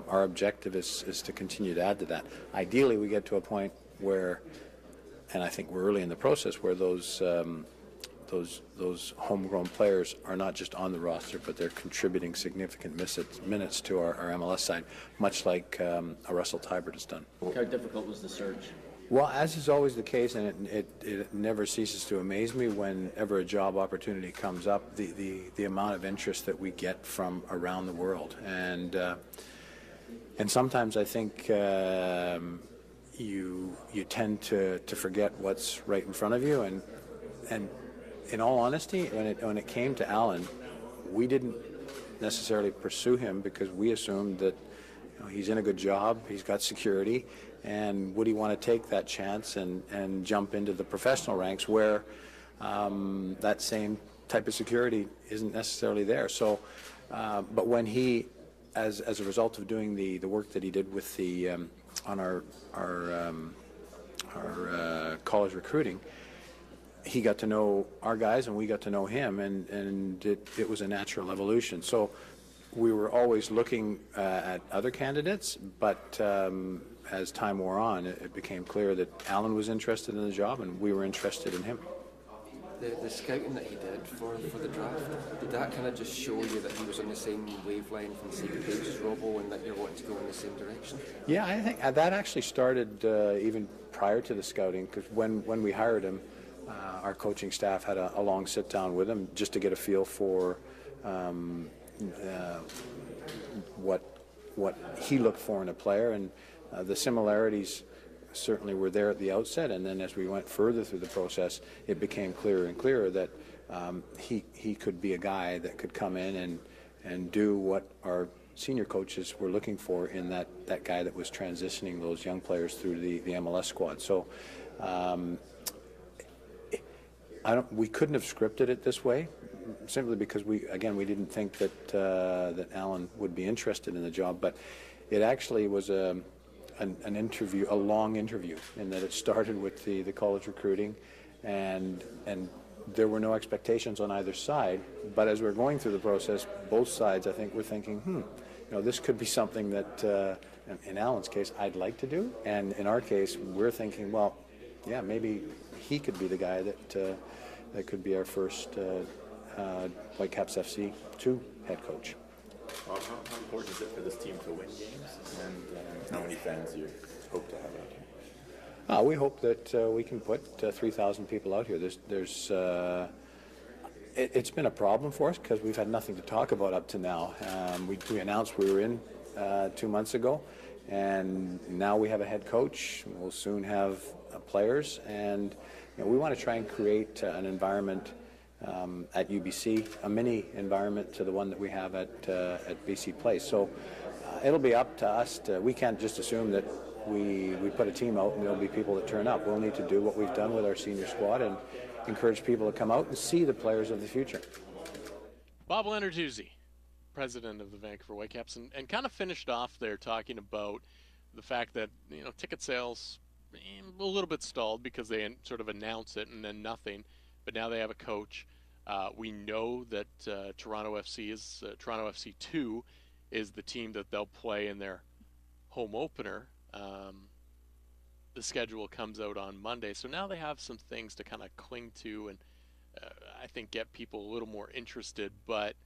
S21: our objective is to continue to add to that. Ideally, we get to a point where, and I think we're early in the process, where those homegrown players are not just on the roster, but they're contributing significant minutes to our MLS side, much like a Russell Tybert has done.
S22: How difficult was the search?
S21: Well, as is always the case, and it never ceases to amaze me whenever a job opportunity comes up, the amount of interest that we get from around the world. And sometimes I think you tend to forget what's right in front of you, and in all honesty, when it came to Alan, we didn't necessarily pursue him because we assumed that he's in a good job, he's got security, and would he want to take that chance and jump into the professional ranks where that same type of security isn't necessarily there. So, but when he, as a result of doing the work that he did with the on our college recruiting, he got to know our guys and we got to know him, and it was a natural evolution. So we were always looking at other candidates, but as time wore on, it became clear that Alan was interested in the job and we were interested in him.
S23: The scouting that he did for the draft, did that kind of just show you that he was on the same wavelength and the same page as Robbo, and that you're wanting to go in the same direction?
S21: Yeah, I think that actually started even prior to the scouting, because when we hired him, our coaching staff had a long sit down with him just to get a feel for what he looked for in a player, and the similarities certainly were there at the outset, and then as we went further through the process, it became clearer and clearer that he could be a guy that could come in and do what our senior coaches were looking for in that guy that was transitioning those young players through the MLS squad. So we couldn't have scripted it this way, simply because we didn't think that Alan would be interested in the job, but it actually was an interview, a long interview, in that it started with the college recruiting, and there were no expectations on either side. But as we're going through the process, both sides, I think, were thinking, this could be something that, in Alan's case, I'd like to do, and in our case, we're thinking, well, yeah, maybe he could be the guy that could be our first Whitecaps FC 2 head coach.
S4: How important is it for this team to win games, and how many fans do you hope to have out here?
S21: We hope that we can put 3,000 people out here. It's been a problem for us because we've had nothing to talk about up to now. We announced we were in 2 months ago, and now we have a head coach. We'll soon have players, and we want to try and create an environment at UBC, a mini environment to the one that we have at BC Place. So it'll be up to us. We can't just assume that we put a team out and there'll be people that turn up. We'll need to do what we've done with our senior squad and encourage people to come out and see the players of the future.
S2: Bob Lenarduzzi, president of the Vancouver Whitecaps, and kind of finished off there talking about the fact that ticket sales a little bit stalled because they sort of announce it and then nothing, but now they have a coach. We know that Toronto FC 2 is the team that they'll play in their home opener. The schedule comes out on Monday, so now they have some things to kind of cling to and I think get people a little more interested. But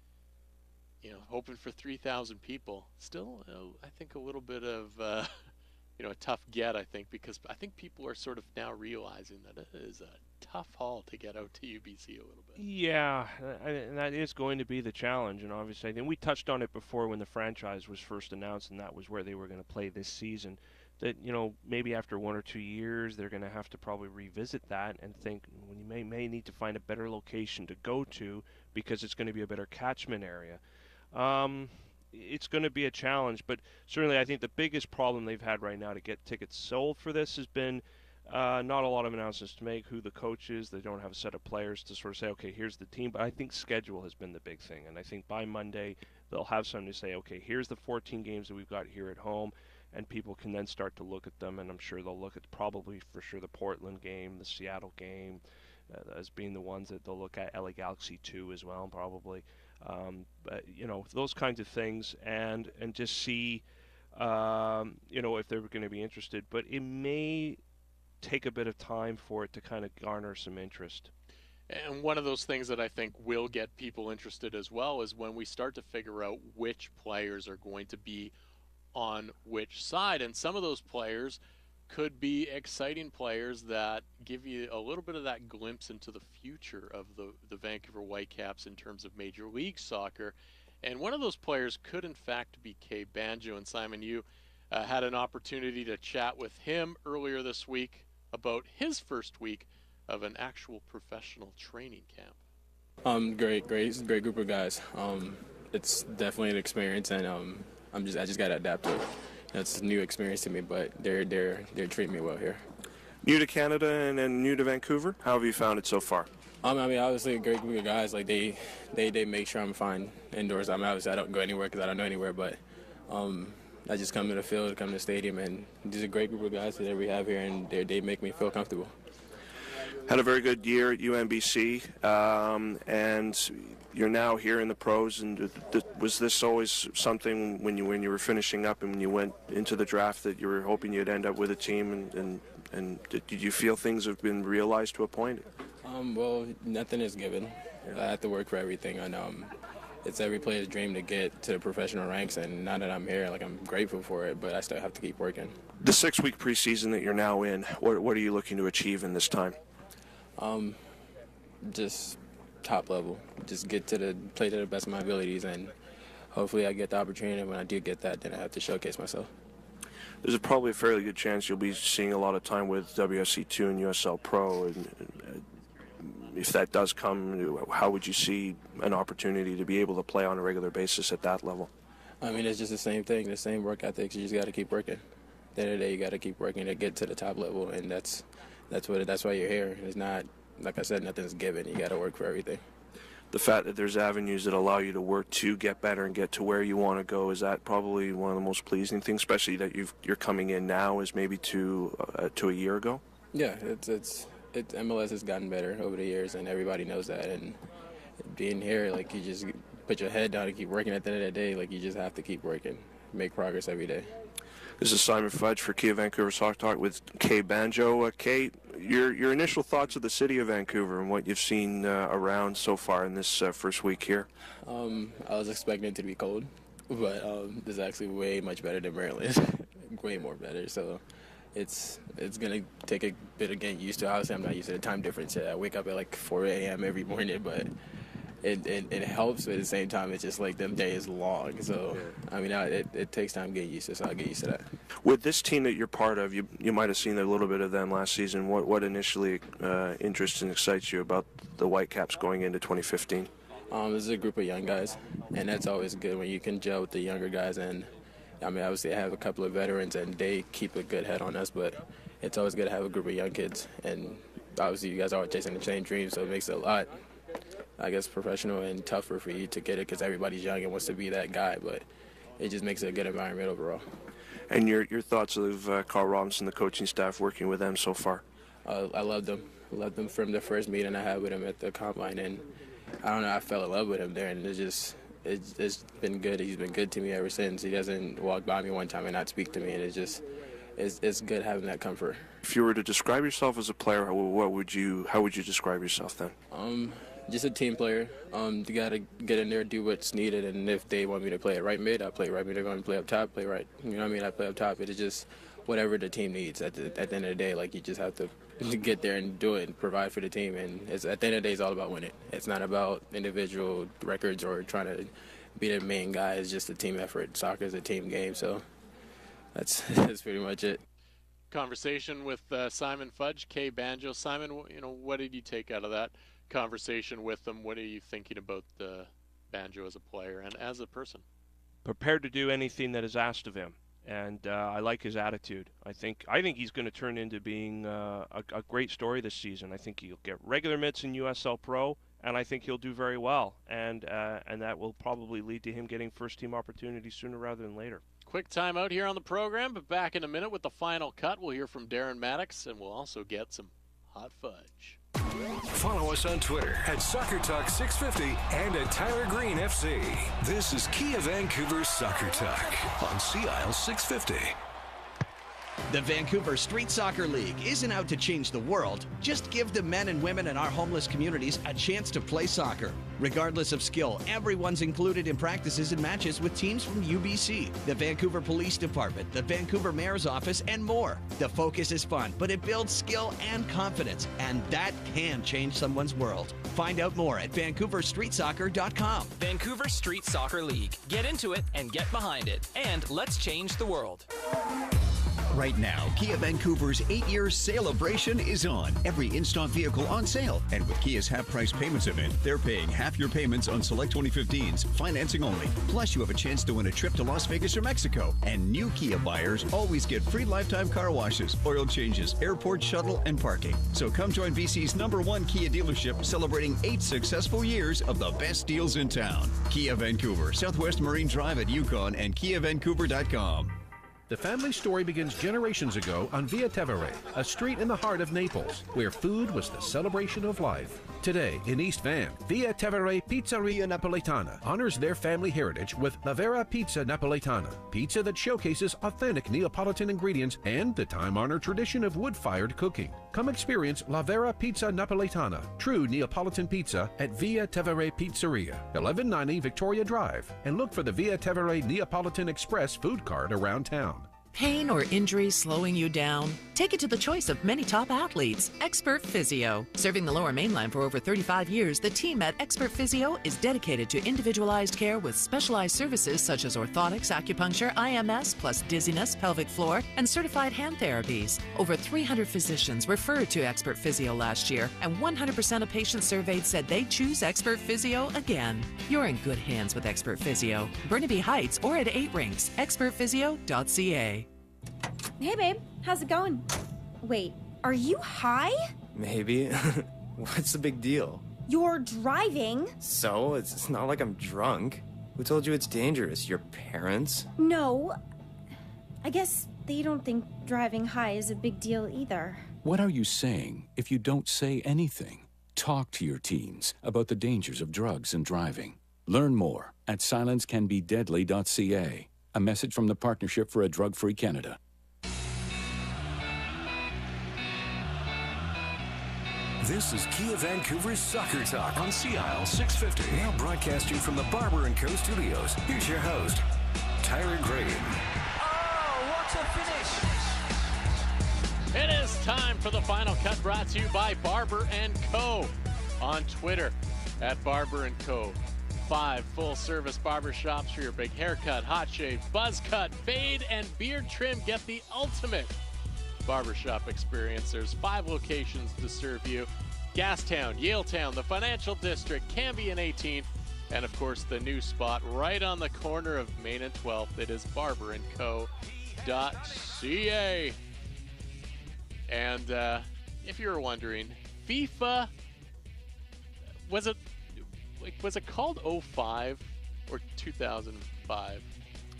S2: hoping for 3,000 people, still I think a little bit of a tough get, I think, because I think people are sort of now realizing that it is a tough haul to get out to UBC a little bit.
S3: Yeah, and that is going to be the challenge, and obviously, I think we touched on it before when the franchise was first announced, and that was where they were going to play this season. That maybe after 1 or 2 years, they're going to have to probably revisit that and think you may need to find a better location to go to because it's going to be a better catchment area. It's going to be a challenge, but certainly I think the biggest problem they've had right now to get tickets sold for this has been not a lot of announcements to make, who the coach is. They don't have a set of players to sort of say, okay, here's the team. But I think schedule has been the big thing, and I think by Monday they'll have something to say, okay, here's the 14 games that we've got here at home, and people can then start to look at them, and I'm sure they'll look at probably for sure the Portland game, the Seattle game, as being the ones that they'll look at, LA Galaxy 2 as well, probably. But those kinds of things, and just see if they're going to be interested. But it may take a bit of time for it to kind of garner some interest.
S2: And one of those things that I think will get people interested as well is when we start to figure out which players are going to be on which side, and some of those players could be exciting players that give you a little bit of that glimpse into the future of the Vancouver Whitecaps in terms of Major League Soccer. And one of those players could in fact be Kay Banjo. And Simon, you had an opportunity to chat with him earlier this week about his first week of an actual professional training camp.
S5: Great group of guys. It's definitely an experience, and I just got to adapt to it. It's a new experience to me, but they're treating me well here.
S3: New to Canada and then new to Vancouver. How have you found it so far?
S5: I mean, obviously a great group of guys. Like they make sure I'm fine indoors. I mean, obviously I don't go anywhere because I don't know anywhere, but I just come to the field, come to the stadium, and these are a great group of guys that we have here, and they make me feel comfortable.
S3: Had a very good year at UNBC, and you're now here in the pros. And was this always something when you were finishing up and when you went into the draft that you were hoping you'd end up with a team? And did you feel things have been realized to a point?
S5: Well, nothing is given. I have to work for everything, and it's every player's dream to get to the professional ranks. And now that I'm here, I'm grateful for it, but I still have to keep working.
S3: The 6-week preseason that you're now in, what are you looking to achieve in this time?
S5: Just top level. Just play to the best of my abilities, and hopefully I get the opportunity. And when I do get that, then I have to showcase myself.
S3: There's probably a fairly good chance you'll be seeing a lot of time with WSC2 and USL Pro. And if that does come, how would you see an opportunity to be able to play on a regular basis at that level?
S5: I mean, it's just the same thing, the same work ethics. You just got to keep working. At the end of the day, you got to keep working to get to the top level, and that's why you're here. It's not, like I said, nothing's given. You got to work for everything.
S3: The fact that there's avenues that allow you to work to get better and get to where you want to go, is that probably one of the most pleasing things, especially that you're coming in now as maybe to a year ago?
S5: Yeah, MLS has gotten better over the years, and everybody knows that. And being here, like, you just put your head down and keep working. At the end of the day, like, you just have to keep working, make progress every day.
S3: This is Simon Fudge for Kia Vancouver Soccer Talk with Kay Banjo. Kay, your initial thoughts of the city of Vancouver and what you've seen around so far in this first week here?
S5: I was expecting it to be cold, but this is actually way much better than Maryland. Way more better. So it's going to take a bit of getting used to. Obviously, I'm not used to the time difference. I wake up at like 4 a.m. every morning, but it helps, but at the same time, it's just like the day is long. So, I mean, it takes time getting used to, so I'll get used to that.
S3: With this team that you're part of, you might have seen a little bit of them last season. What initially interests and excites you about the Whitecaps going into 2015?
S5: This is a group of young guys, and that's always good when you can gel with the younger guys. And, I mean, obviously I have a couple of veterans, and they keep a good head on us, but it's always good to have a group of young kids. And obviously you guys are chasing the same dream, so it makes it a lot, I guess, professional and tougher for you to get it because everybody's young and wants to be that guy, but it just makes it a good environment overall.
S3: And your thoughts of Carl Robinson, the coaching staff, working with them so far?
S5: I love them. I loved them from the first meeting I had with him at the Combine, and I don't know, I fell in love with him there, and it's been good. He's been good to me ever since. He doesn't walk by me one time and not speak to me, and it's good having that comfort.
S3: If you were to describe yourself as a player, how would you describe yourself then?
S5: Just a team player. You got to get in there, do what's needed, and if they want me to play at right mid, I play right mid. They're going to play up top, play right. You know what I mean? I play up top. It is just whatever the team needs. At the end of the day, like, you just have to get there and do it and provide for the team. And at the end of the day, it's all about winning. It's not about individual records or trying to be the main guy. It's just a team effort. Soccer is a team game, so that's pretty much it.
S2: Conversation with Simon Fudge, Kay Banjo. Simon, what did you take out of that conversation with them? What are you thinking about Banjo as a player and as a person?
S3: Prepared to do anything that is asked of him, and I like his attitude. I think he's going to turn into being a great story this season. I think he'll get regular minutes in USL Pro, and I think he'll do very well, and that will probably lead to him getting first-team opportunities sooner rather than later.
S2: Quick time out here on the program, but back in a minute with the final cut. We'll hear from Darren Maddox, and we'll also get some hot fudge.
S1: Follow us on Twitter at Soccer Talk 650 and at Tyler Green FC. This is Kia Vancouver Soccer Talk on CIL 650.
S9: The Vancouver Street Soccer League isn't out to change the world. Just give the men and women in our homeless communities a chance to play soccer. Regardless of skill, everyone's included in practices and matches with teams from UBC, the Vancouver Police Department, the Vancouver Mayor's Office, and more. The focus is fun, but it builds skill and confidence, and that can change someone's world. Find out more at VancouverStreetSoccer.com.
S10: Vancouver Street Soccer League. Get into it and get behind it. And let's change the world.
S12: Right now, Kia Vancouver's 8-year celebration is on. Every in-stock vehicle on sale. And with Kia's half-price payments event, they're paying half your payments on select 2015s, financing only. Plus, you have a chance to win a trip to Las Vegas or Mexico. And new Kia buyers always get free lifetime car washes, oil changes, airport shuttle, and parking. So come join BC's #1 Kia dealership, celebrating 8 successful years of the best deals in town. Kia Vancouver, Southwest Marine Drive at Yukon, and KiaVancouver.com.
S18: The family story begins generations ago on Via Tevere, a street in the heart of Naples, where food was the celebration of life. Today, in East Van, Via Tevere Pizzeria Napoletana honors their family heritage with La Vera Pizza Napoletana, pizza that showcases authentic Neapolitan ingredients and the time-honored tradition of wood-fired cooking. Come experience La Vera Pizza Napoletana, true Neapolitan pizza at Via Tevere Pizzeria, 1190 Victoria Drive, and look for the Via Tevere Neapolitan Express food cart around town.
S6: Pain or injury slowing you down? Take it to the choice of many top athletes, Expert Physio. Serving the Lower Mainland for over 35 years, the team at Expert Physio is dedicated to individualized care with specialized services such as orthotics, acupuncture, IMS, plus dizziness, pelvic floor, and certified hand therapies. Over 300 physicians referred to Expert Physio last year, and 100% of patients surveyed said they'd choose Expert Physio again. You're in good hands with Expert Physio. Burnaby Heights or at 8 Rinks, expertphysio.ca.
S7: Hey, babe. How's it going? Wait, are you high?
S22: Maybe. What's the big deal?
S7: You're driving.
S22: So? It's not like I'm drunk. Who told you it's dangerous? Your parents?
S7: No. I guess they don't think driving high is a big deal either.
S24: What are you saying if you don't say anything? Talk to your teens about the dangers of drugs and driving. Learn more at silencecanbedeadly.ca. A message from the Partnership for a Drug-Free Canada.
S1: This is Kia Vancouver's Soccer Talk on CIL 650. Now broadcasting from the Barber & Co. studios. Here's your host, Tyler Green.
S2: Oh, what a finish! It is time for the final cut, brought to you by Barber & Co. On Twitter at Barber & Co. 5 full-service barbershops for your big haircut, hot shave, buzz cut, fade, and beard trim. Get the ultimate barbershop experience. There's 5 locations to serve you: Gastown, Yaletown, the Financial District, Cambie and 18th, and of course the new spot right on the corner of Main and 12th. It is barberandco.ca. And if you were wondering, FIFA, was it called 05 or 2005?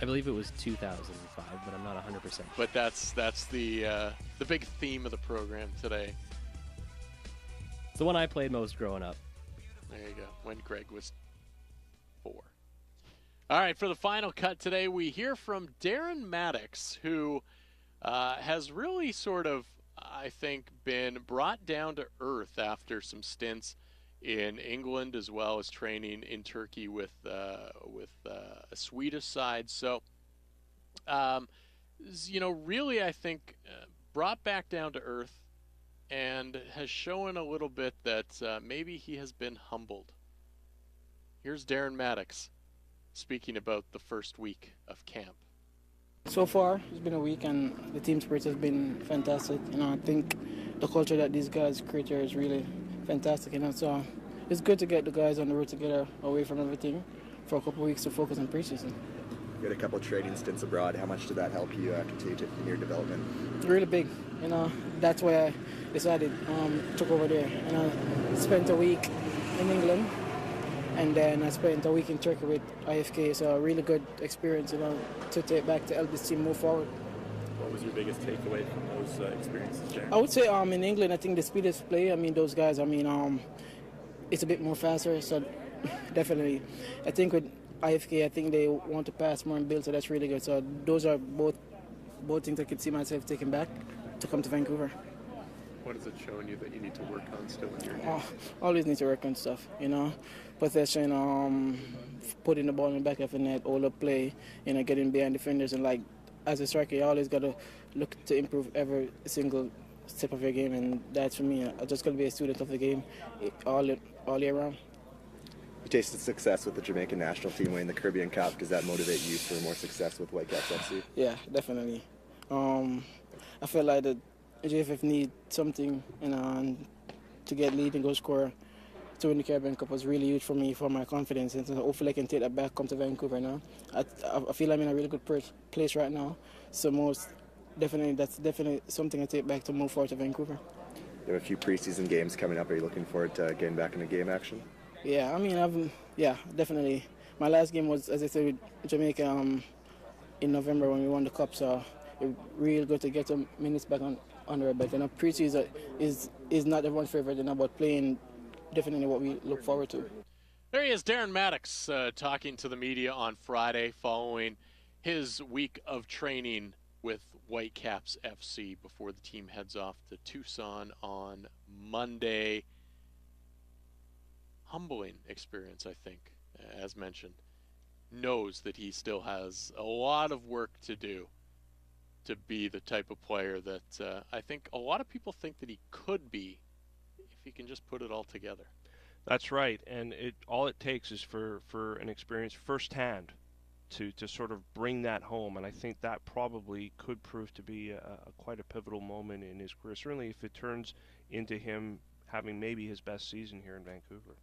S25: I believe it was 2005, but I'm not 100%.
S2: But that's the big theme of the program today.
S25: It's the one I played most growing up.
S2: There you go. When Greg was 4. All right, for the final cut today, we hear from Darren Maddox, who has really sort of, I think, been brought down to earth after some stints in England, as well as training in Turkey with a Swedish side. So, really, I think brought back down to earth and has shown a little bit that maybe he has been humbled. Here's Darren Maddox speaking about the first week of camp.
S26: So far, it's been a week, and the team spirit has been fantastic. I think the culture that these guys create here is really fantastic. So it's good to get the guys on the road together, away from everything, for a couple of weeks to focus on preseason.
S27: You had a couple of training stints abroad. How much did that help you continue in your development?
S26: Really big. That's why I decided took over there. And I spent a week in England, and then I spent a week in Turkey with IFK. So a really good experience, to take back to help this team move forward.
S4: What was your biggest takeaway from those experiences, Jared?
S26: I would say in England, I think the speed of play. Those guys. It's a bit more faster. So definitely, I think with IFK, I think they want to pass more and build. So that's really good. So those are both things I could see myself taking back to come to Vancouver.
S17: What has it shown you that you need to work on still in your game?
S26: Always need to work on stuff. Possession, putting the ball in the back of the net, all the play. Getting behind defenders, and as a striker, you always got to look to improve every single step of your game, and that's for me. I just got to be a student of the game all year round.
S27: You tasted success with the Jamaican national team winning the Caribbean Cup. Does that motivate you for more success with Whitecaps FC?
S26: Yeah, definitely. I feel like the JFF need something, to get lead and go score to win the Caribbean Cup was really huge for me, for my confidence, and so hopefully I can take that back, come to Vancouver now. I feel I'm in a really good place right now, so that's definitely something I take back to move forward to Vancouver.
S27: You have a few preseason games coming up. Are you looking forward to getting back into game action?
S26: Yeah, definitely. My last game was, as I said, with Jamaica in November when we won the Cup, so it's really good to get some minutes back under our belt. Preseason is not everyone's favorite, but playing definitely what we look forward to.
S2: There he is, Darren Maddox, talking to the media on Friday following his week of training with Whitecaps FC before the team heads off to Tucson on Monday. Humbling experience, I think, as mentioned. Knows that he still has a lot of work to do to be the type of player that I think a lot of people think that he could be if he can just put it all together.
S3: That's right, and all it takes is for an experience firsthand to sort of bring that home, and I think that probably could prove to be quite a pivotal moment in his career, certainly if it turns into him having maybe his best season here in Vancouver.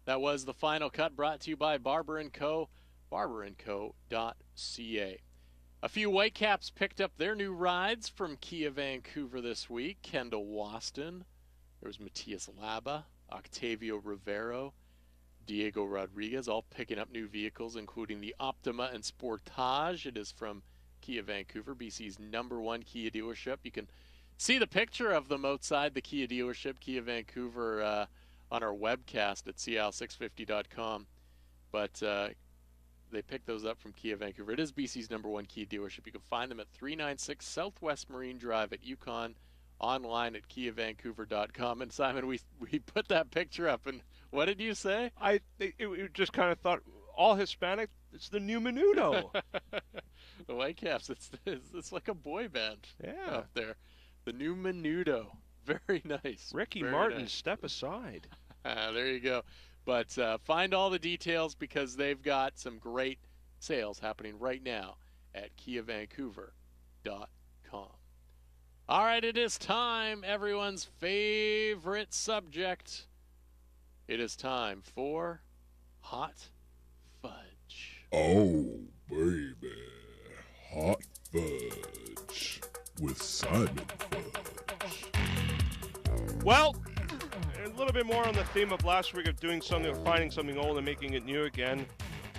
S2: That was the Final Cut, brought to you by Barber & Co., barberandco.ca. A few Whitecaps picked up their new rides from Kia Vancouver this week. Kendall Waston, there was Matias Laba, Octavio Rivero, Diego Rodriguez, all picking up new vehicles, including the Optima and Sportage. It is from Kia Vancouver, BC's #1 Kia dealership. You can see the picture of them outside the Kia dealership, Kia Vancouver, on our webcast at CL650.com. But they picked those up from Kia Vancouver. It is BC's #1 Kia dealership. You can find them at 396 Southwest Marine Drive at Yukon, online at KiaVancouver.com. And Simon, we put that picture up, and what did you say?
S3: It just kind of thought, all Hispanic, it's the new Menudo.
S2: The Whitecaps, it's like a boy band
S3: Yeah.
S2: up there. The new Menudo. Very nice.
S3: Ricky
S2: Very
S3: Martin,
S2: nice.
S3: Step aside.
S2: There you go. But find all the details because they've got some great sales happening right now at KiaVancouver.com. All right, it is time, everyone's favorite subject. It is time for Hot Fudge.
S8: Oh, baby. Hot Fudge with Simon Fudge.
S3: Well, a little bit more on the theme of last week of doing something, of finding something old and making it new again.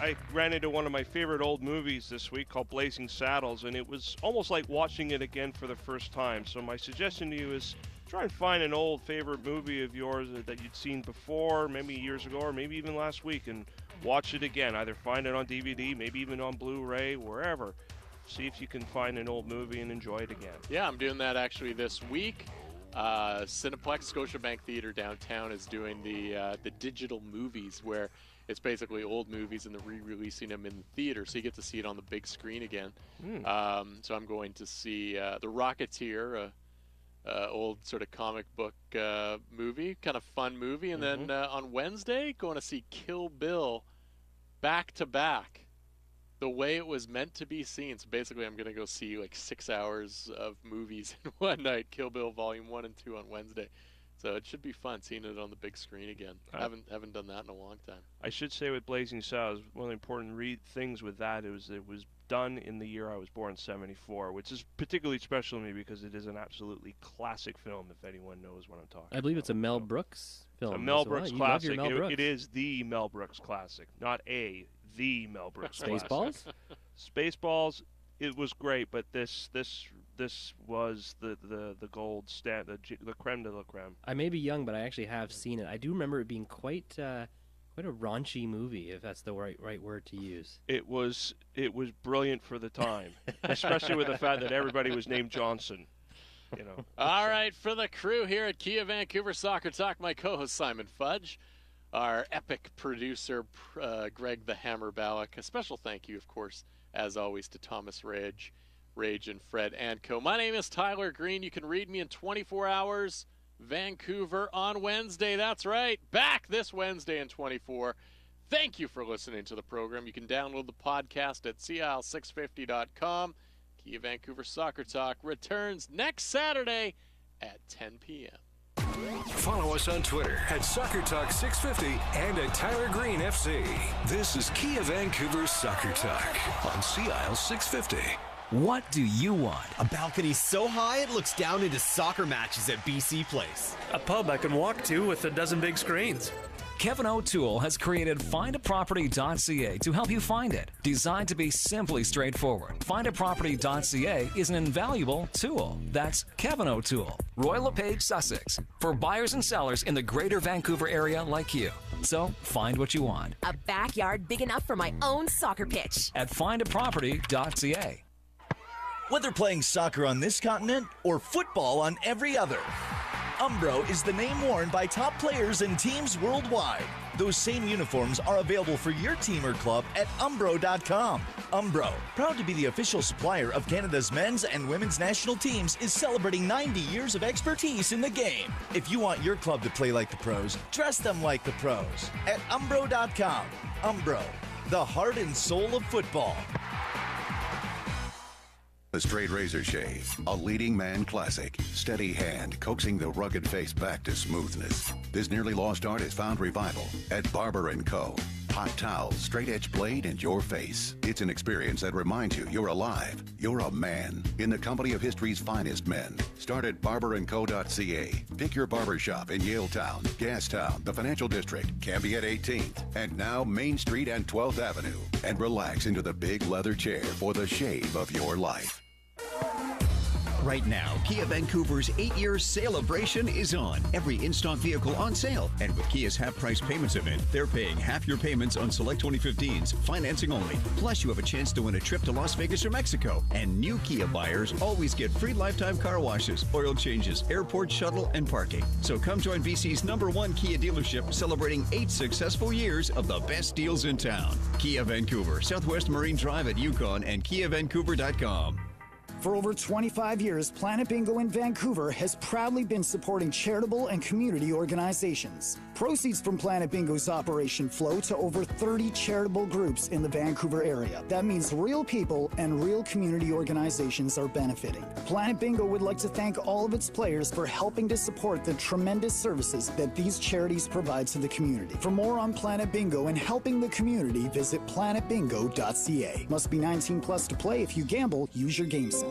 S3: I ran into one of my favorite old movies this week called Blazing Saddles, and it was almost like watching it again for the first time. So my suggestion to you is try and find an old favorite movie of yours that you'd seen before, maybe years ago, or maybe even last week, and watch it again. Either find it on DVD, maybe even on Blu-ray, wherever. See if you can find an old movie and enjoy it again.
S2: Yeah, I'm doing that actually this week. Cineplex Scotiabank Theatre downtown is doing the digital movies, where it's basically old movies and they're re-releasing them in the theater, so you get to see it on the big screen again. So I'm going to see The Rocketeer, old sort of comic book movie, kind of fun movie, and then on Wednesday going to see Kill Bill back to back, the way it was meant to be seen. So basically I'm going to go see like 6 hours of movies in one night, Kill Bill Volume 1 and 2 on Wednesday. So it should be fun seeing it on the big screen again. I haven't done that in a long time.
S3: I should say with Blazing Saddles, one of the important things with that is it was done in the year I was born, 1974, which is particularly special to me because it is an absolutely classic film, if anyone knows what I'm talking about.
S25: I believe it's a Mel Brooks film.
S3: A Mel Brooks classic.
S25: Mel Brooks.
S3: It is the Mel Brooks classic, not the Mel Brooks classic.
S25: Spaceballs?
S3: Spaceballs, it was great, but this was the gold standard, the creme de la creme.
S25: I may be young, but I actually have seen it. I do remember it being quite a raunchy movie, if that's the right word to use.
S3: It was brilliant for the time, especially with the fact that everybody was named Johnson. You know.
S2: All right, for the crew here at Kia Vancouver Soccer Talk, my co-host Simon Fudge, our epic producer Greg the Hammer Ballack. A special thank you, of course, as always, to Thomas Rage, and Fred Anco. My name is Tyler Green. You can read me in 24 hours. Vancouver on Wednesday. That's right. Back this Wednesday in 24. Thank you for listening to the program. You can download the podcast at CL650.com. Kia Vancouver Soccer Talk returns next Saturday at 10 p.m.
S1: Follow us on Twitter at Soccer Talk 650 and at Tyler Green FC. This is Kia Vancouver Soccer Talk on CL 650.
S11: What do you want? A balcony so high it looks down into soccer matches at BC Place.
S13: A pub I can walk to with a dozen big screens.
S10: Kevin O'Toole has created findaproperty.ca to help you find it. Designed to be simply straightforward, findaproperty.ca is an invaluable tool. That's Kevin O'Toole, Royal LePage, Sussex, for buyers and sellers in the greater Vancouver area like you. So find what you want
S14: A backyard big enough for my own soccer pitch.
S10: at findaproperty.ca.
S11: Whether playing soccer on this continent or football on every other,
S5: Umbro is the name worn by top players and teams worldwide. Those same uniforms are available for your team or club at umbro.com. Umbro, proud to be the official supplier of Canada's men's and women's national teams, is celebrating 90 years of expertise in the game. If you want your club to play like the pros, dress them like the pros at umbro.com. Umbro, the heart and soul of football.
S15: The Straight Razor Shave, a leading man classic. Steady hand coaxing the rugged face back to smoothness. This nearly lost art has found revival at Barber & Co. Hot towel, straight edge blade, and your face. It's an experience that reminds you you're alive. You're a man in the company of history's finest men. Start at barberandco.ca. Pick your barber shop in Yaletown, Gastown, the Financial District, Cambie at 18th, and now Main Street and 12th Avenue. And relax into the big leather chair for the shave of your life.
S12: Right now, Kia Vancouver's 8-year celebration is on. Every in-stock vehicle on sale. And with Kia's half-price payments event, they're paying half your payments on select 2015s, financing only. Plus, you have a chance to win a trip to Las Vegas or Mexico. And new Kia buyers always get free lifetime car washes, oil changes, airport shuttle, and parking. So come join BC's #1 Kia dealership, celebrating 8 successful years of the best deals in town. Kia Vancouver, Southwest Marine Drive at Yukon, and KiaVancouver.com.
S16: For over 25 years, Planet Bingo in Vancouver has proudly been supporting charitable and community organizations. Proceeds from Planet Bingo's operation flow to over 30 charitable groups in the Vancouver area. That means real people and real community organizations are benefiting. Planet Bingo would like to thank all of its players for helping to support the tremendous services that these charities provide to the community. For more on Planet Bingo and helping the community, visit planetbingo.ca. Must be 19 plus to play. If you gamble, use your game sense.